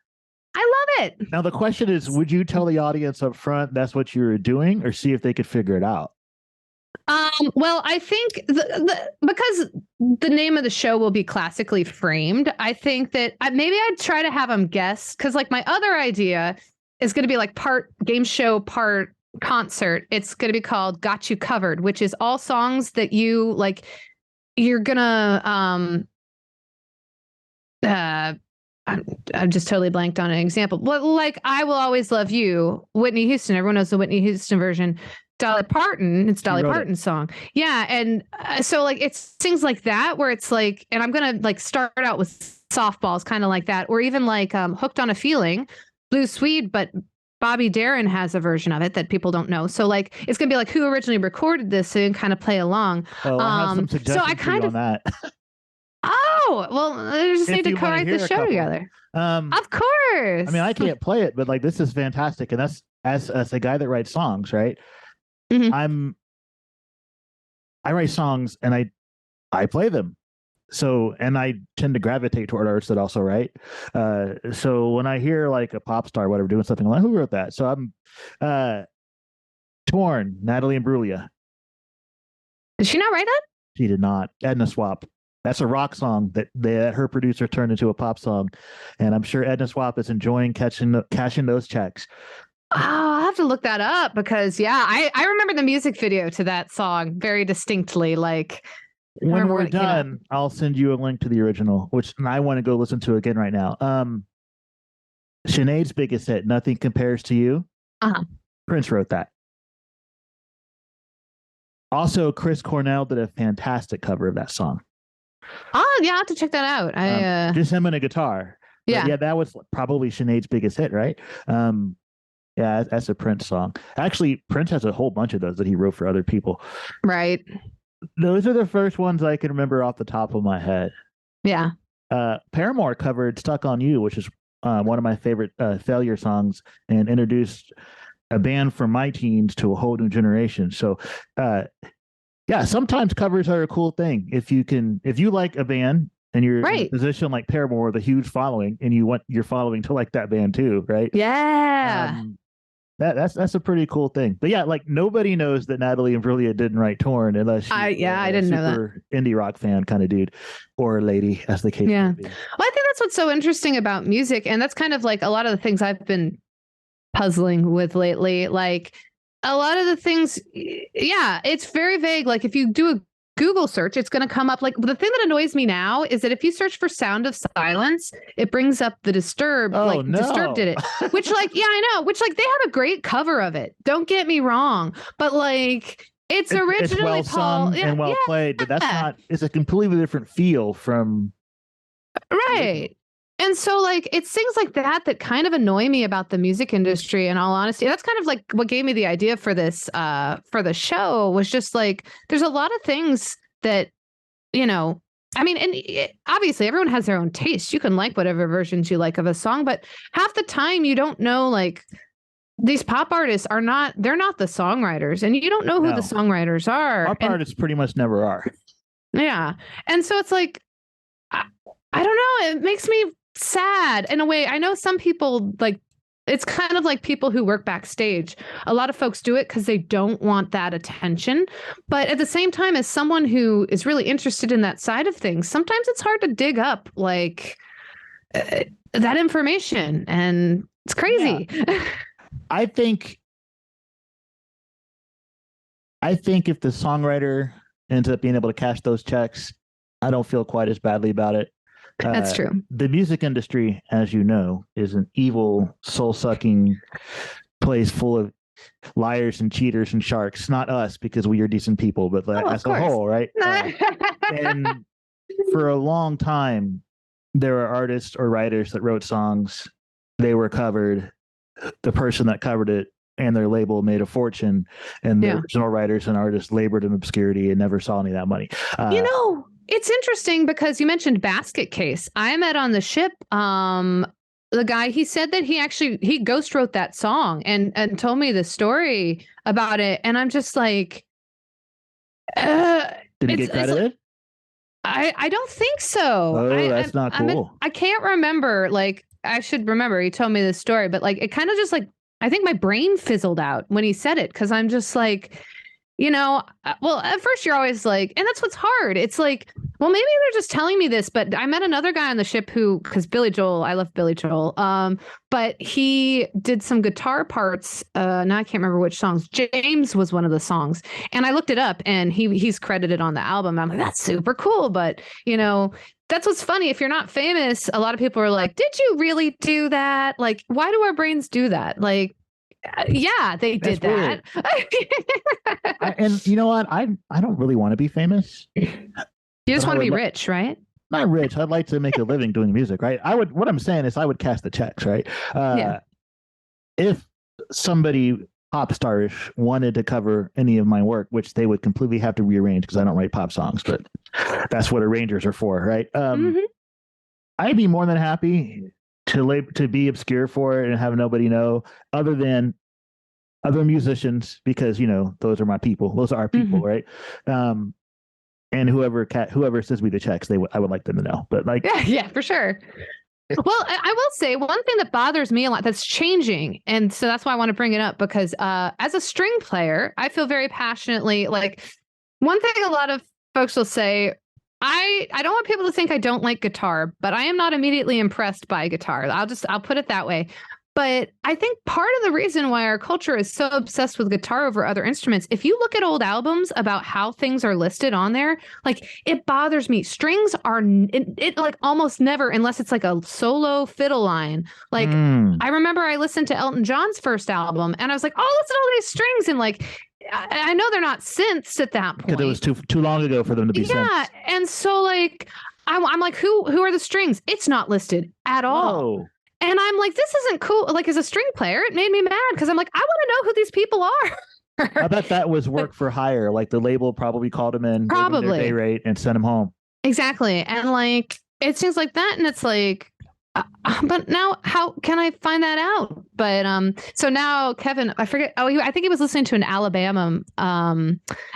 I love it. Now the question is, would you tell the audience up front that's what you're doing, or see if they could figure it out? Well, I think because the name of the show will be Classically Framed, I think that maybe I'd try to have them guess, because like my other idea is going to be like part game show, part concert. It's going to be called Got You Covered, which is all songs that you like, you're gonna I'm just totally blanked on an example. Well, like I Will Always Love You, Whitney Houston. Everyone knows the Whitney Houston version. Dolly Parton, it's Dolly Parton's song. Yeah. And so like it's things like that where it's like, and I'm going to like start out with softballs kind of like that, or even like Hooked on a Feeling, Blue Swede, but Bobby Darin has a version of it that people don't know. So like it's going to be like who originally recorded this, so you can kind of play along. Oh, I have some suggestions so I kind of on that. Oh, well, I just need to co-write this show together. Of course. I mean, I can't play it, but like this is fantastic. And that's as a guy that writes songs, right? Mhm. I write songs and I play them. So, and I tend to gravitate toward artists that also write. So when I hear like a pop star, whatever, doing something, like, who wrote that? So I'm uh, torn. Natalie Imbruglia. Did she not write that? She did not. Edna Swap. That's a rock song that her producer turned into a pop song, and I'm sure Edna Swap is enjoying cashing those checks. Oh, I'll have to look that up because I remember the music video to that song very distinctly. Like when we're done, I'll send you a link to the original, which I want to go listen to again right now. Sinead's biggest hit, "Nothing Compares to You." Uh-huh. Prince wrote that. Also, Chris Cornell did a fantastic cover of that song. Oh, yeah, I'll have to check that out. Just him and a guitar. Yeah. Yeah, that was probably Sinead's biggest hit, right? Yeah, that's a Prince song. Actually, Prince has a whole bunch of those that he wrote for other people. Right. Those are the first ones I can remember off the top of my head. Yeah. Paramore covered "Stuck on You," which is one of my favorite Failure songs, and introduced a band from my teens to a whole new generation. So, yeah, sometimes covers are a cool thing. If you like a band and you're in a position like Paramore with a huge following, and you want your following to like that band too, right? Yeah. That's a pretty cool thing. But yeah, like nobody knows that Natalie Imbruglia didn't write "Torn" unless I didn't know that. Indie rock fan kind of dude or lady, as the case may be. Well, I think that's what's so interesting about music, and that's kind of like a lot of the things I've been puzzling with lately. Like a lot of the things, it's very vague. Like if you do a Google search, it's going to come up. Like the thing that annoys me now is that if you search for "Sound of Silence," it brings up the Disturbed. Oh, like no. Disturbed did it, which like, yeah, I know, which like they have a great cover of it. Don't get me wrong, but like it's originally well sung and well played, but that's not. It's a completely different feel from. Right. And so like it's things like that kind of annoy me about the music industry, in all honesty. That's kind of like what gave me the idea for this for the show, was just like there's a lot of things that, I mean, and obviously everyone has their own taste. You can like whatever versions you like of a song, but half the time you don't know, like these pop artists they're not the songwriters, and you don't know who the songwriters are. Pop artists pretty much never are. Yeah. And so it's like, I don't know. It makes me sad in a way. I know some people, like, it's kind of like people who work backstage. A lot of folks do it because they don't want that attention. But at the same time, as someone who is really interested in that side of things, sometimes it's hard to dig up like that information, and it's crazy. Yeah. I think if the songwriter ends up being able to cash those checks, I don't feel quite as badly about it. That's true. The music industry, as you know, is an evil, soul-sucking place full of liars and cheaters and sharks. Not us, because we are decent people, but as a whole, right? And for a long time, there were artists or writers that wrote songs. They were covered. The person that covered it and their label made a fortune, and the original writers and artists labored in obscurity and never saw any of that money. It's interesting because you mentioned Basket Case. I met on the ship the guy. He said that he ghost wrote that song and told me the story about it, and I'm just like, did he get credited? I don't think so. Oh, that's not cool. I can't remember. Like, I should remember. He told me this story, but like it kind of just like, I think my brain fizzled out when he said it, because I'm just like, well, at first you're always like, and that's what's hard. It's like, well, maybe they're just telling me this, but I met another guy on the ship because Billy Joel, I love Billy Joel. But he did some guitar parts. Now I can't remember which songs. James was one of the songs. And I looked it up, and he's credited on the album. I'm like, that's super cool. But, that's what's funny. If you're not famous, a lot of people are like, did you really do that? Like, why do our brains do that? Like, yeah, they did that. And you know what? I don't really want to be famous. You just want to be rich, right? Not rich. I'd like to make a living doing music, right? What I'm saying is I would cash the checks, right? If somebody pop starish wanted to cover any of my work, which they would completely have to rearrange because I don't write pop songs, but that's what arrangers are for, right? I'd be more than happy to be obscure for it and have nobody know, other than other musicians, because those are my people. Those are our people, right? And whoever sends me the checks, I would like them to know. But like, yeah, for sure. Well, I will say one thing that bothers me a lot that's changing. And so that's why I want to bring it up, because as a string player, I feel very passionately like one thing a lot of folks will say, I don't want people to think I don't like guitar, but I am not immediately impressed by guitar. I'll put it that way. But I think part of the reason why our culture is so obsessed with guitar over other instruments, if you look at old albums about how things are listed on there, like it bothers me. Strings are it like almost never, unless it's like a solo fiddle line. Like I remember I listened to Elton John's first album and I was like, oh, listen to all these strings. And like, I know they're not synths at that point. Because it was too long ago for them to be synths. Yeah. And so like, I'm like, who are the strings? It's not listed at all. Whoa. And I'm like, this isn't cool. Like, as a string player, it made me mad because I'm like, I want to know who these people are. I bet that was work for hire. Like the label probably called them in, gave them their day rate, and sent them home. Exactly. And like, it seems like that. And it's like, but now how can I find that out? But so now Kevin, I forget. Oh, I think he was listening to an Alabama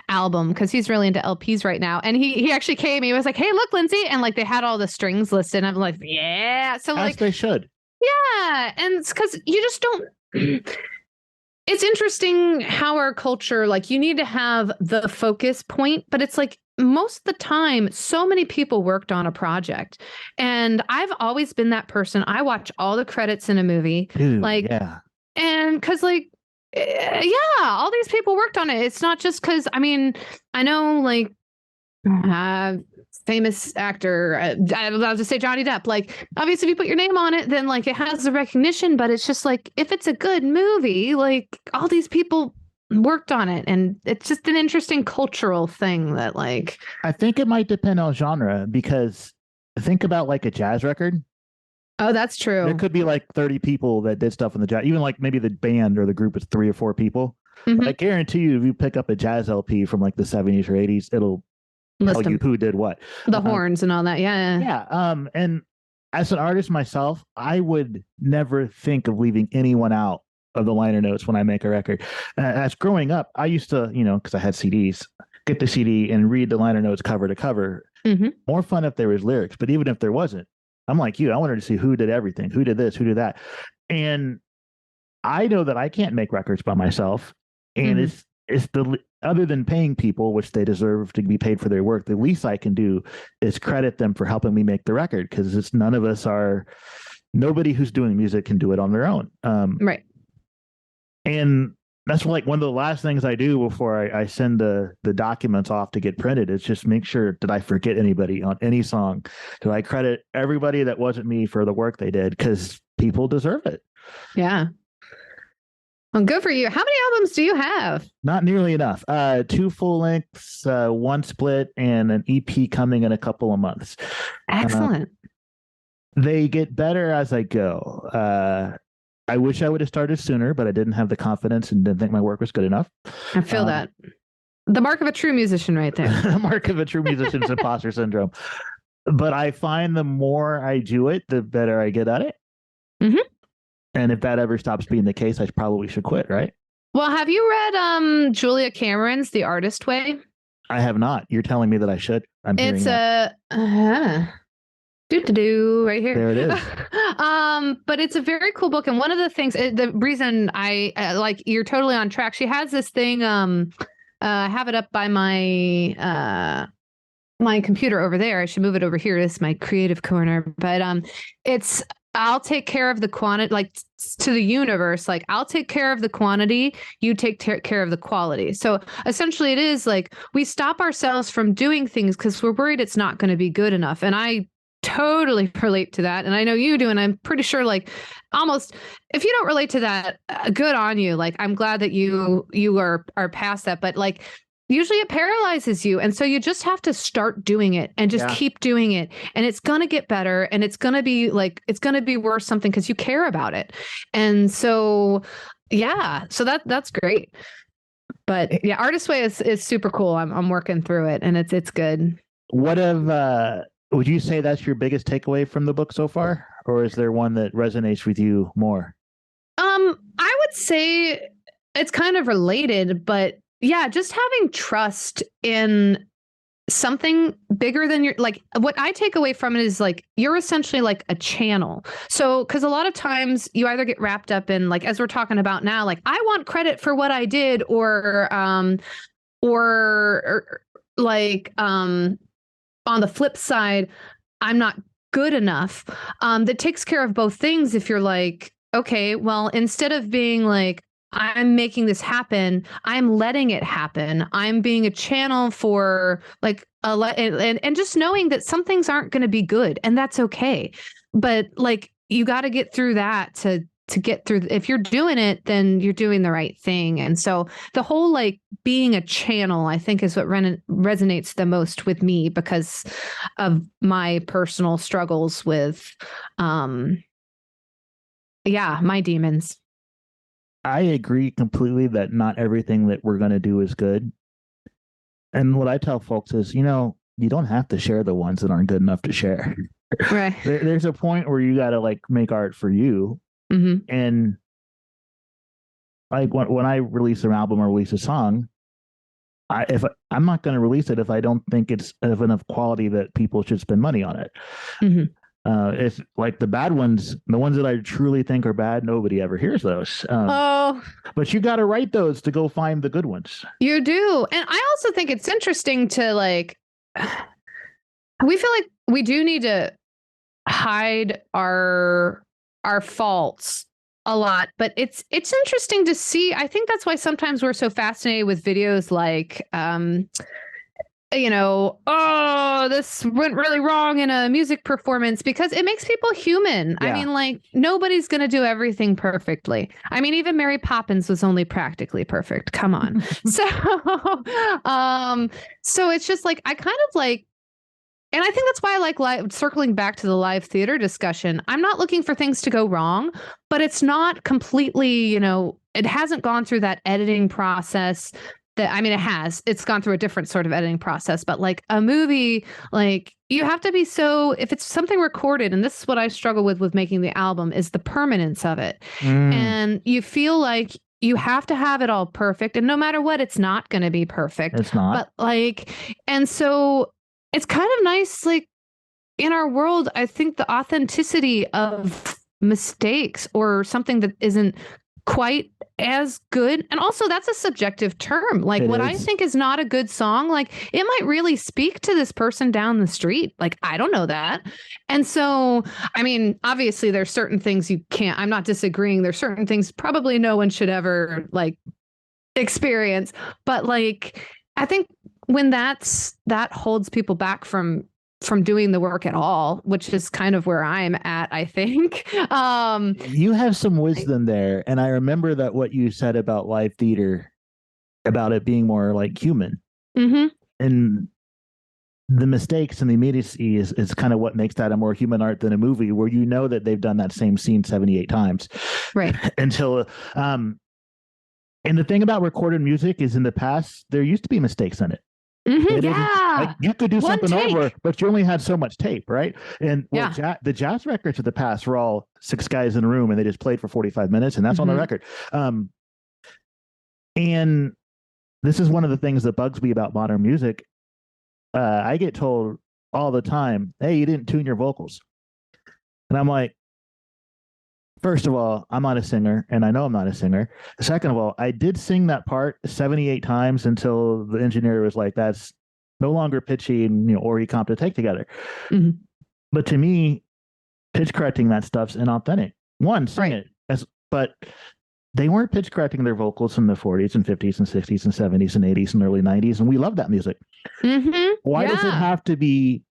album because he's really into LPs right now. And he actually came. He was like, hey, look, Linsey. And like, they had all the strings listed. And I'm like, yeah. So like, as they should. Yeah. And it's because you just don't. It's interesting how our culture, like, you need to have the focus point, but it's like most of the time, so many people worked on a project. And I've always been that person. I watch all the credits in a movie. Dude, like, yeah. And because, like, yeah, all these people worked on it. It's not just because, I mean, I know, like, famous actor, I'll just say Johnny Depp. Like, obviously, if you put your name on it, then like it has the recognition. But it's just like, if it's a good movie, like all these people worked on it, and it's just an interesting cultural thing that, like, I think it might depend on genre, because think about like a jazz record. Oh, that's true. There could be like 30 people that did stuff in the jazz, even like maybe the band or the group is 3 or 4 people. Mm-hmm. But I guarantee you, if you pick up a jazz LP from like the 70s or 80s, it'll tell you who did what. The horns and all that. Yeah. Yeah. And as an artist myself, I would never think of leaving anyone out of the liner notes when I make a record. As growing up, I used to, because I had CDs, get the CD and read the liner notes cover to cover. Mm-hmm. More fun if there was lyrics, but even if there wasn't, I'm like you. I wanted to see who did everything, who did this, who did that. And I know that I can't make records by myself. And it's the, other than paying people, which they deserve to be paid for their work, the least I can do is credit them for helping me make the record, because it's nobody who's doing music can do it on their own. Right. And that's like one of the last things I do before I send the documents off to get printed is just make sure, did I forget anybody on any song? Did I credit everybody that wasn't me for the work they did? Because people deserve it. Yeah. Well, good for you. How many albums do you have? Not nearly enough. 2 full lengths, 1 split, and an EP coming in a couple of months. Excellent. They get better as I go. I wish I would have started sooner, but I didn't have the confidence and didn't think my work was good enough. I feel that. The mark of a true musician right there. The mark of a true musician is imposter syndrome. But I find the more I do it, the better I get at it. Mm-hmm. And if that ever stops being the case, I probably should quit, right? Well, have you read Julia Cameron's The Artist Way? I have not. You're telling me that I should. It's a right here. There it is. But it's a very cool book. And one of the things, the reason I like, you're totally on track. She has this thing, I have it up by my computer over there. I should move it over here. This is my creative corner. But it's, I'll take care of the quantity, like to the universe, like I'll take care of the quantity, you take care of the quality. So essentially it is like we stop ourselves from doing things because we're worried it's not going to be good enough. And I totally relate to that. And I know you do. And I'm pretty sure, like, almost, if you don't relate to that, good on you. Like, I'm glad that you are past that. But like, usually it paralyzes you. And so you just have to start doing it and just keep doing it. And it's going to get better. And it's going to be like, it's going to be worth something because you care about it. And so, yeah, so that's great. But yeah, Artist Way is super cool. I'm working through it and it's good. Would you say that's your biggest takeaway from the book so far? Or is there one that resonates with you more? I would say it's kind of related, but yeah, just having trust in something bigger than your, like, what I take away from it is like, you're essentially like a channel. So, because a lot of times you either get wrapped up in, like, as we're talking about now, like, I want credit for what I did, or like, on the flip side, I'm not good enough. That takes care of both things. If you're like, okay, well, instead of being like, I'm making this happen, I'm letting it happen, I'm being a channel for like and just knowing that some things aren't going to be good, and that's okay. But like, you got to get through that to get through. If you're doing it, then you're doing the right thing. And so the whole like being a channel, I think, is what resonates the most with me because of my personal struggles with my demons. I agree completely that not everything that we're going to do is good. And what I tell folks is, you don't have to share the ones that aren't good enough to share. Right. There's a point where you got to like make art for you. Mm-hmm. And like when I release an album or release a song, I'm not going to release it if I don't think it's of enough quality that people should spend money on it. Mm-hmm. If like the bad ones, the ones that I truly think are bad, nobody ever hears those. But you got to write those to go find the good ones. You do. And I also think it's interesting to like, we feel like we do need to hide our faults a lot, but it's interesting to see. I think that's why sometimes we're so fascinated with videos like, this went really wrong in a music performance, because it makes people human. Yeah. I mean, like, nobody's going to do everything perfectly. I mean, even Mary Poppins was only practically perfect. Come on. So it's just like, I kind of like, and I think that's why I like circling back to the live theater discussion. I'm not looking for things to go wrong, but it's not completely, it hasn't gone through that editing process. It has. It's gone through a different sort of editing process, but like a movie, like you have to be if it's something recorded, and this is what I struggle with making the album, is the permanence of it. And you feel like you have to have it all perfect, and no matter what, it's not going to be perfect. It's not. But like, and so it's kind of nice, like in our world, I think the authenticity of mistakes or something that isn't quite as good. And also that's a subjective term. Like what I think is not a good song, like it might really speak to this person down the street. Like, I don't know that. And so, I mean, obviously there's certain things you can't, I'm not disagreeing. There's certain things probably no one should ever like experience. But like, I think when that holds people back from doing the work at all, which is kind of where I'm at, I think. You have some wisdom there. And I remember that what you said about live theater, about it being more like human. Mm-hmm. And the mistakes and the immediacy is kind of what makes that a more human art than a movie, where you know that they've done that same scene 78 times. Right. Until, and the thing about recorded music is in the past, there used to be mistakes in it. Mm-hmm, yeah. Like you could do something over, but you only had so much tape, right? And the jazz records of the past were all 6 guys in a room and they just played for 45 minutes, and that's on the record. And this is one of the things that bugs me about modern music. I get told all the time, hey, you didn't tune your vocals. And I'm like, first of all, I'm not a singer, and I know I'm not a singer. Second of all, I did sing that part 78 times until the engineer was like, that's no longer pitchy and or you comp to take together. Mm-hmm. But to me, pitch correcting that stuff's inauthentic. One, sing it. But they weren't pitch correcting their vocals in the 40s and 50s and 60s and 70s and 80s and early 90s, and we love that music. Mm-hmm. Why does it have to be,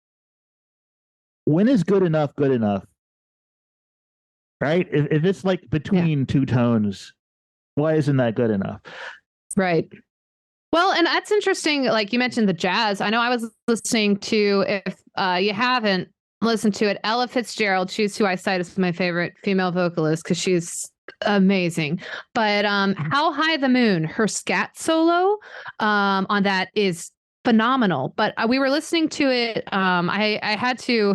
when is good enough good enough? Right? If it's like between 2 tones, why isn't that good enough? Right. Well, and that's interesting. Like you mentioned the jazz. I know I was listening to, if you haven't listened to it, Ella Fitzgerald. She's who I cite as my favorite female vocalist because she's amazing. But How High the Moon, her scat solo on that is phenomenal. But we were listening to it. I had to,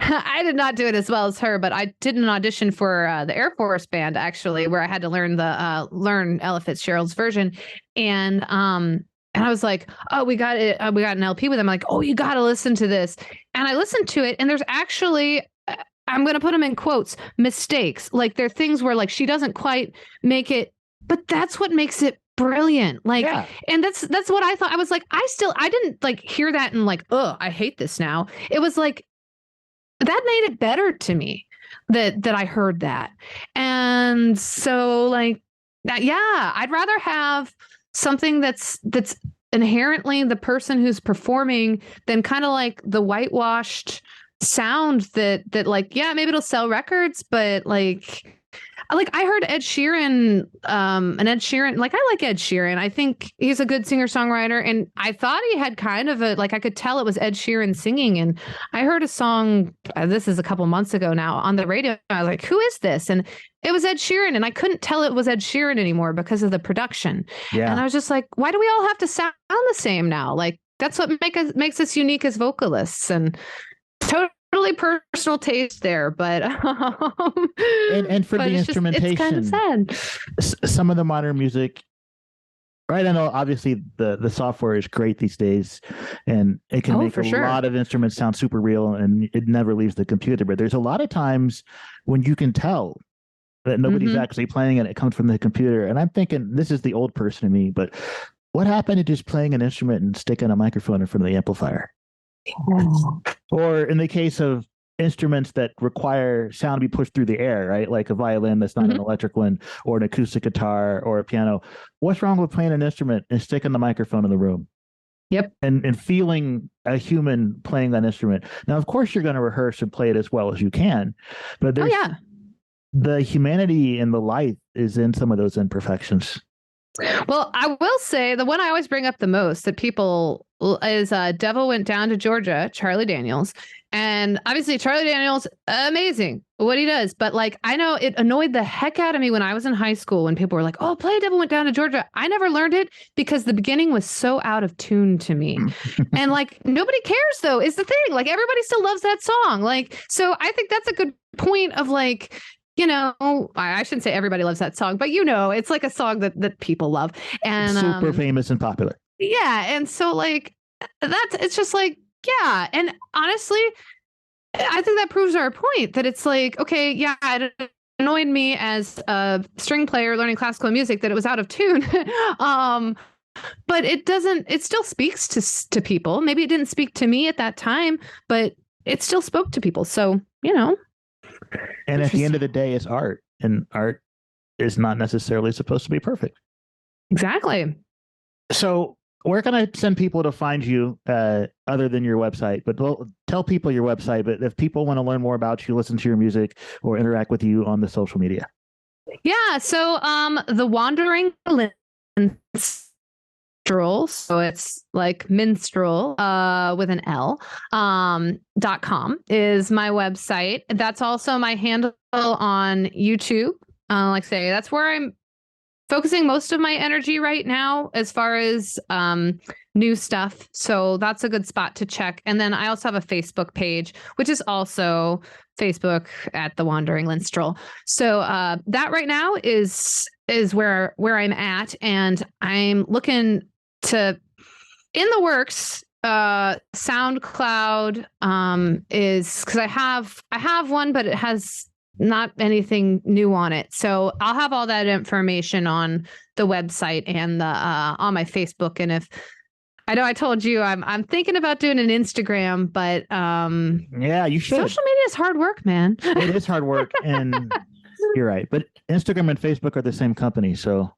I did not do it as well as her, but I did an audition for the Air Force Band, actually, where I had to learn learn Ella Fitzgerald's version. And I was like, oh, we got it. We got an LP with them. I'm like, oh, you got to listen to this. And I listened to it, and there's actually, I'm going to put them in quotes, mistakes. Like, there are things where like she doesn't quite make it, but that's what makes it brilliant. Like, yeah. And that's what I thought. I was like, I didn't like hear that and like, oh, I hate this now. It was like, that made it better to me that I heard that. And so like that, yeah, I'd rather have something that's inherently the person who's performing than kind of like the whitewashed sound that like, yeah, maybe it'll sell records, but like I heard Ed Sheeran, like, I like Ed Sheeran. I think he's a good singer-songwriter, and I thought he had kind of I could tell it was Ed Sheeran singing, and I heard a song, this is a couple months ago now, on the radio. I was like, who is this? And it was Ed Sheeran, and I couldn't tell it was Ed Sheeran anymore because of the production. Yeah. And I was just like, why do we all have to sound the same now? Like, that's what makes us unique as vocalists, and totally personal taste there, but and for the instrumentation, it's kind of sad. Some of the modern music, right? I know obviously the software is great these days, and it can make a lot of instruments sound super real, and it never leaves the computer. But there's a lot of times when you can tell that nobody's actually playing it comes from the computer. And I'm thinking, this is the old person in me, but what happened to just playing an instrument and sticking a microphone in front of the amplifier? Or in the case of instruments that require sound to be pushed through the air, right? Like a violin that's not an electric one, or an acoustic guitar or a piano. What's wrong with playing an instrument and sticking the microphone in the room? Yep. And feeling a human playing that instrument. Now, of course, you're going to rehearse and play it as well as you can, but there's the humanity and the life is in some of those imperfections. Well, I will say the one I always bring up the most that people is Devil Went Down to Georgia, Charlie Daniels. And obviously Charlie Daniels, amazing what he does. But like, I know it annoyed the heck out of me when I was in high school when people were like, oh, play Devil Went Down to Georgia. I never learned it because the beginning was so out of tune to me. And like, nobody cares though, is the thing. Like, everybody still loves that song. Like, so I think that's a good point of like, you know, I shouldn't say everybody loves that song, but you know, it's like a song that people love, and super famous and popular. Yeah. And so like it's just like, yeah. And honestly, I think that proves our point that it's like, okay, yeah, it annoyed me as a string player learning classical music that it was out of tune. But it still speaks to people. Maybe it didn't speak to me at that time, but it still spoke to people. So, you know. And at the end of the day, it's art, and art is not necessarily supposed to be perfect. Exactly. So where can I send people to find you other than your website? But tell people your website. But if people want to learn more about you, listen to your music, or interact with you on the social media. Yeah. So the Wandering Minstrel, so it's like minstrel with an L, .com is my website. That's also my handle on YouTube. Like I say, that's where I'm focusing most of my energy right now as far as new stuff. So that's a good spot to check. And then I also have a Facebook page, which is also Facebook at The Wandering Minstrel. So that right now is where I'm at, and I'm looking to, in the works, SoundCloud is, because I have one, but it has not anything new on it. So I'll have all that information on the website and the on my Facebook. And if I know I told you I'm thinking about doing an Instagram, but yeah, you should. Social media is hard work, man. It is hard work, and you're right. But Instagram and Facebook are the same company, so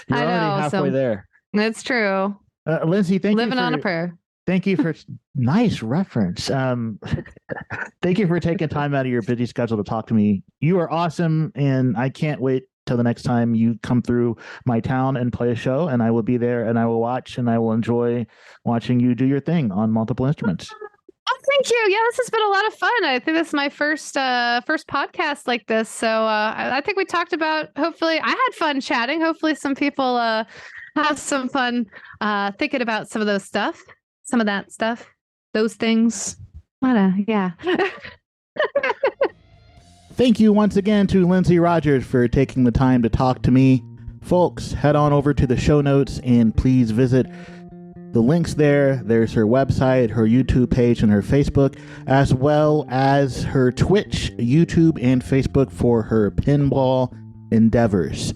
you're already halfway there. That's true. Linsey, living on a prayer. Thank you for nice reference. Thank you for taking time out of your busy schedule to talk to me. You are awesome, and I can't wait till the next time you come through my town and play a show, and I will be there, and I will watch, and I will enjoy watching you do your thing on multiple instruments. Oh, thank you. Yeah, this has been a lot of fun. I think this is my first podcast like this. So I think we talked about, hopefully I had fun chatting. Hopefully some people have some fun thinking about some of those stuff. some of that stuff. Those things. Yeah. Thank you once again to Linsey Rogers for taking the time to talk to me. Folks, head on over to the show notes and please visit the links there. There's her website, her YouTube page, and her Facebook, as well as her Twitch, YouTube, and Facebook for her pinball endeavors.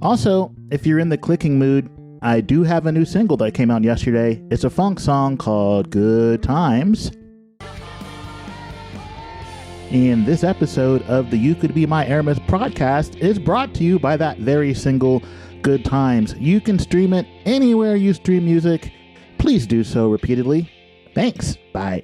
Also, if you're in the clicking mood, I do have a new single that came out yesterday. It's a funk song called Good Times. And this episode of the You Could Be My Aramis podcast is brought to you by that very single, Good Times. You can stream it anywhere you stream music. Please do so repeatedly. Thanks. Bye.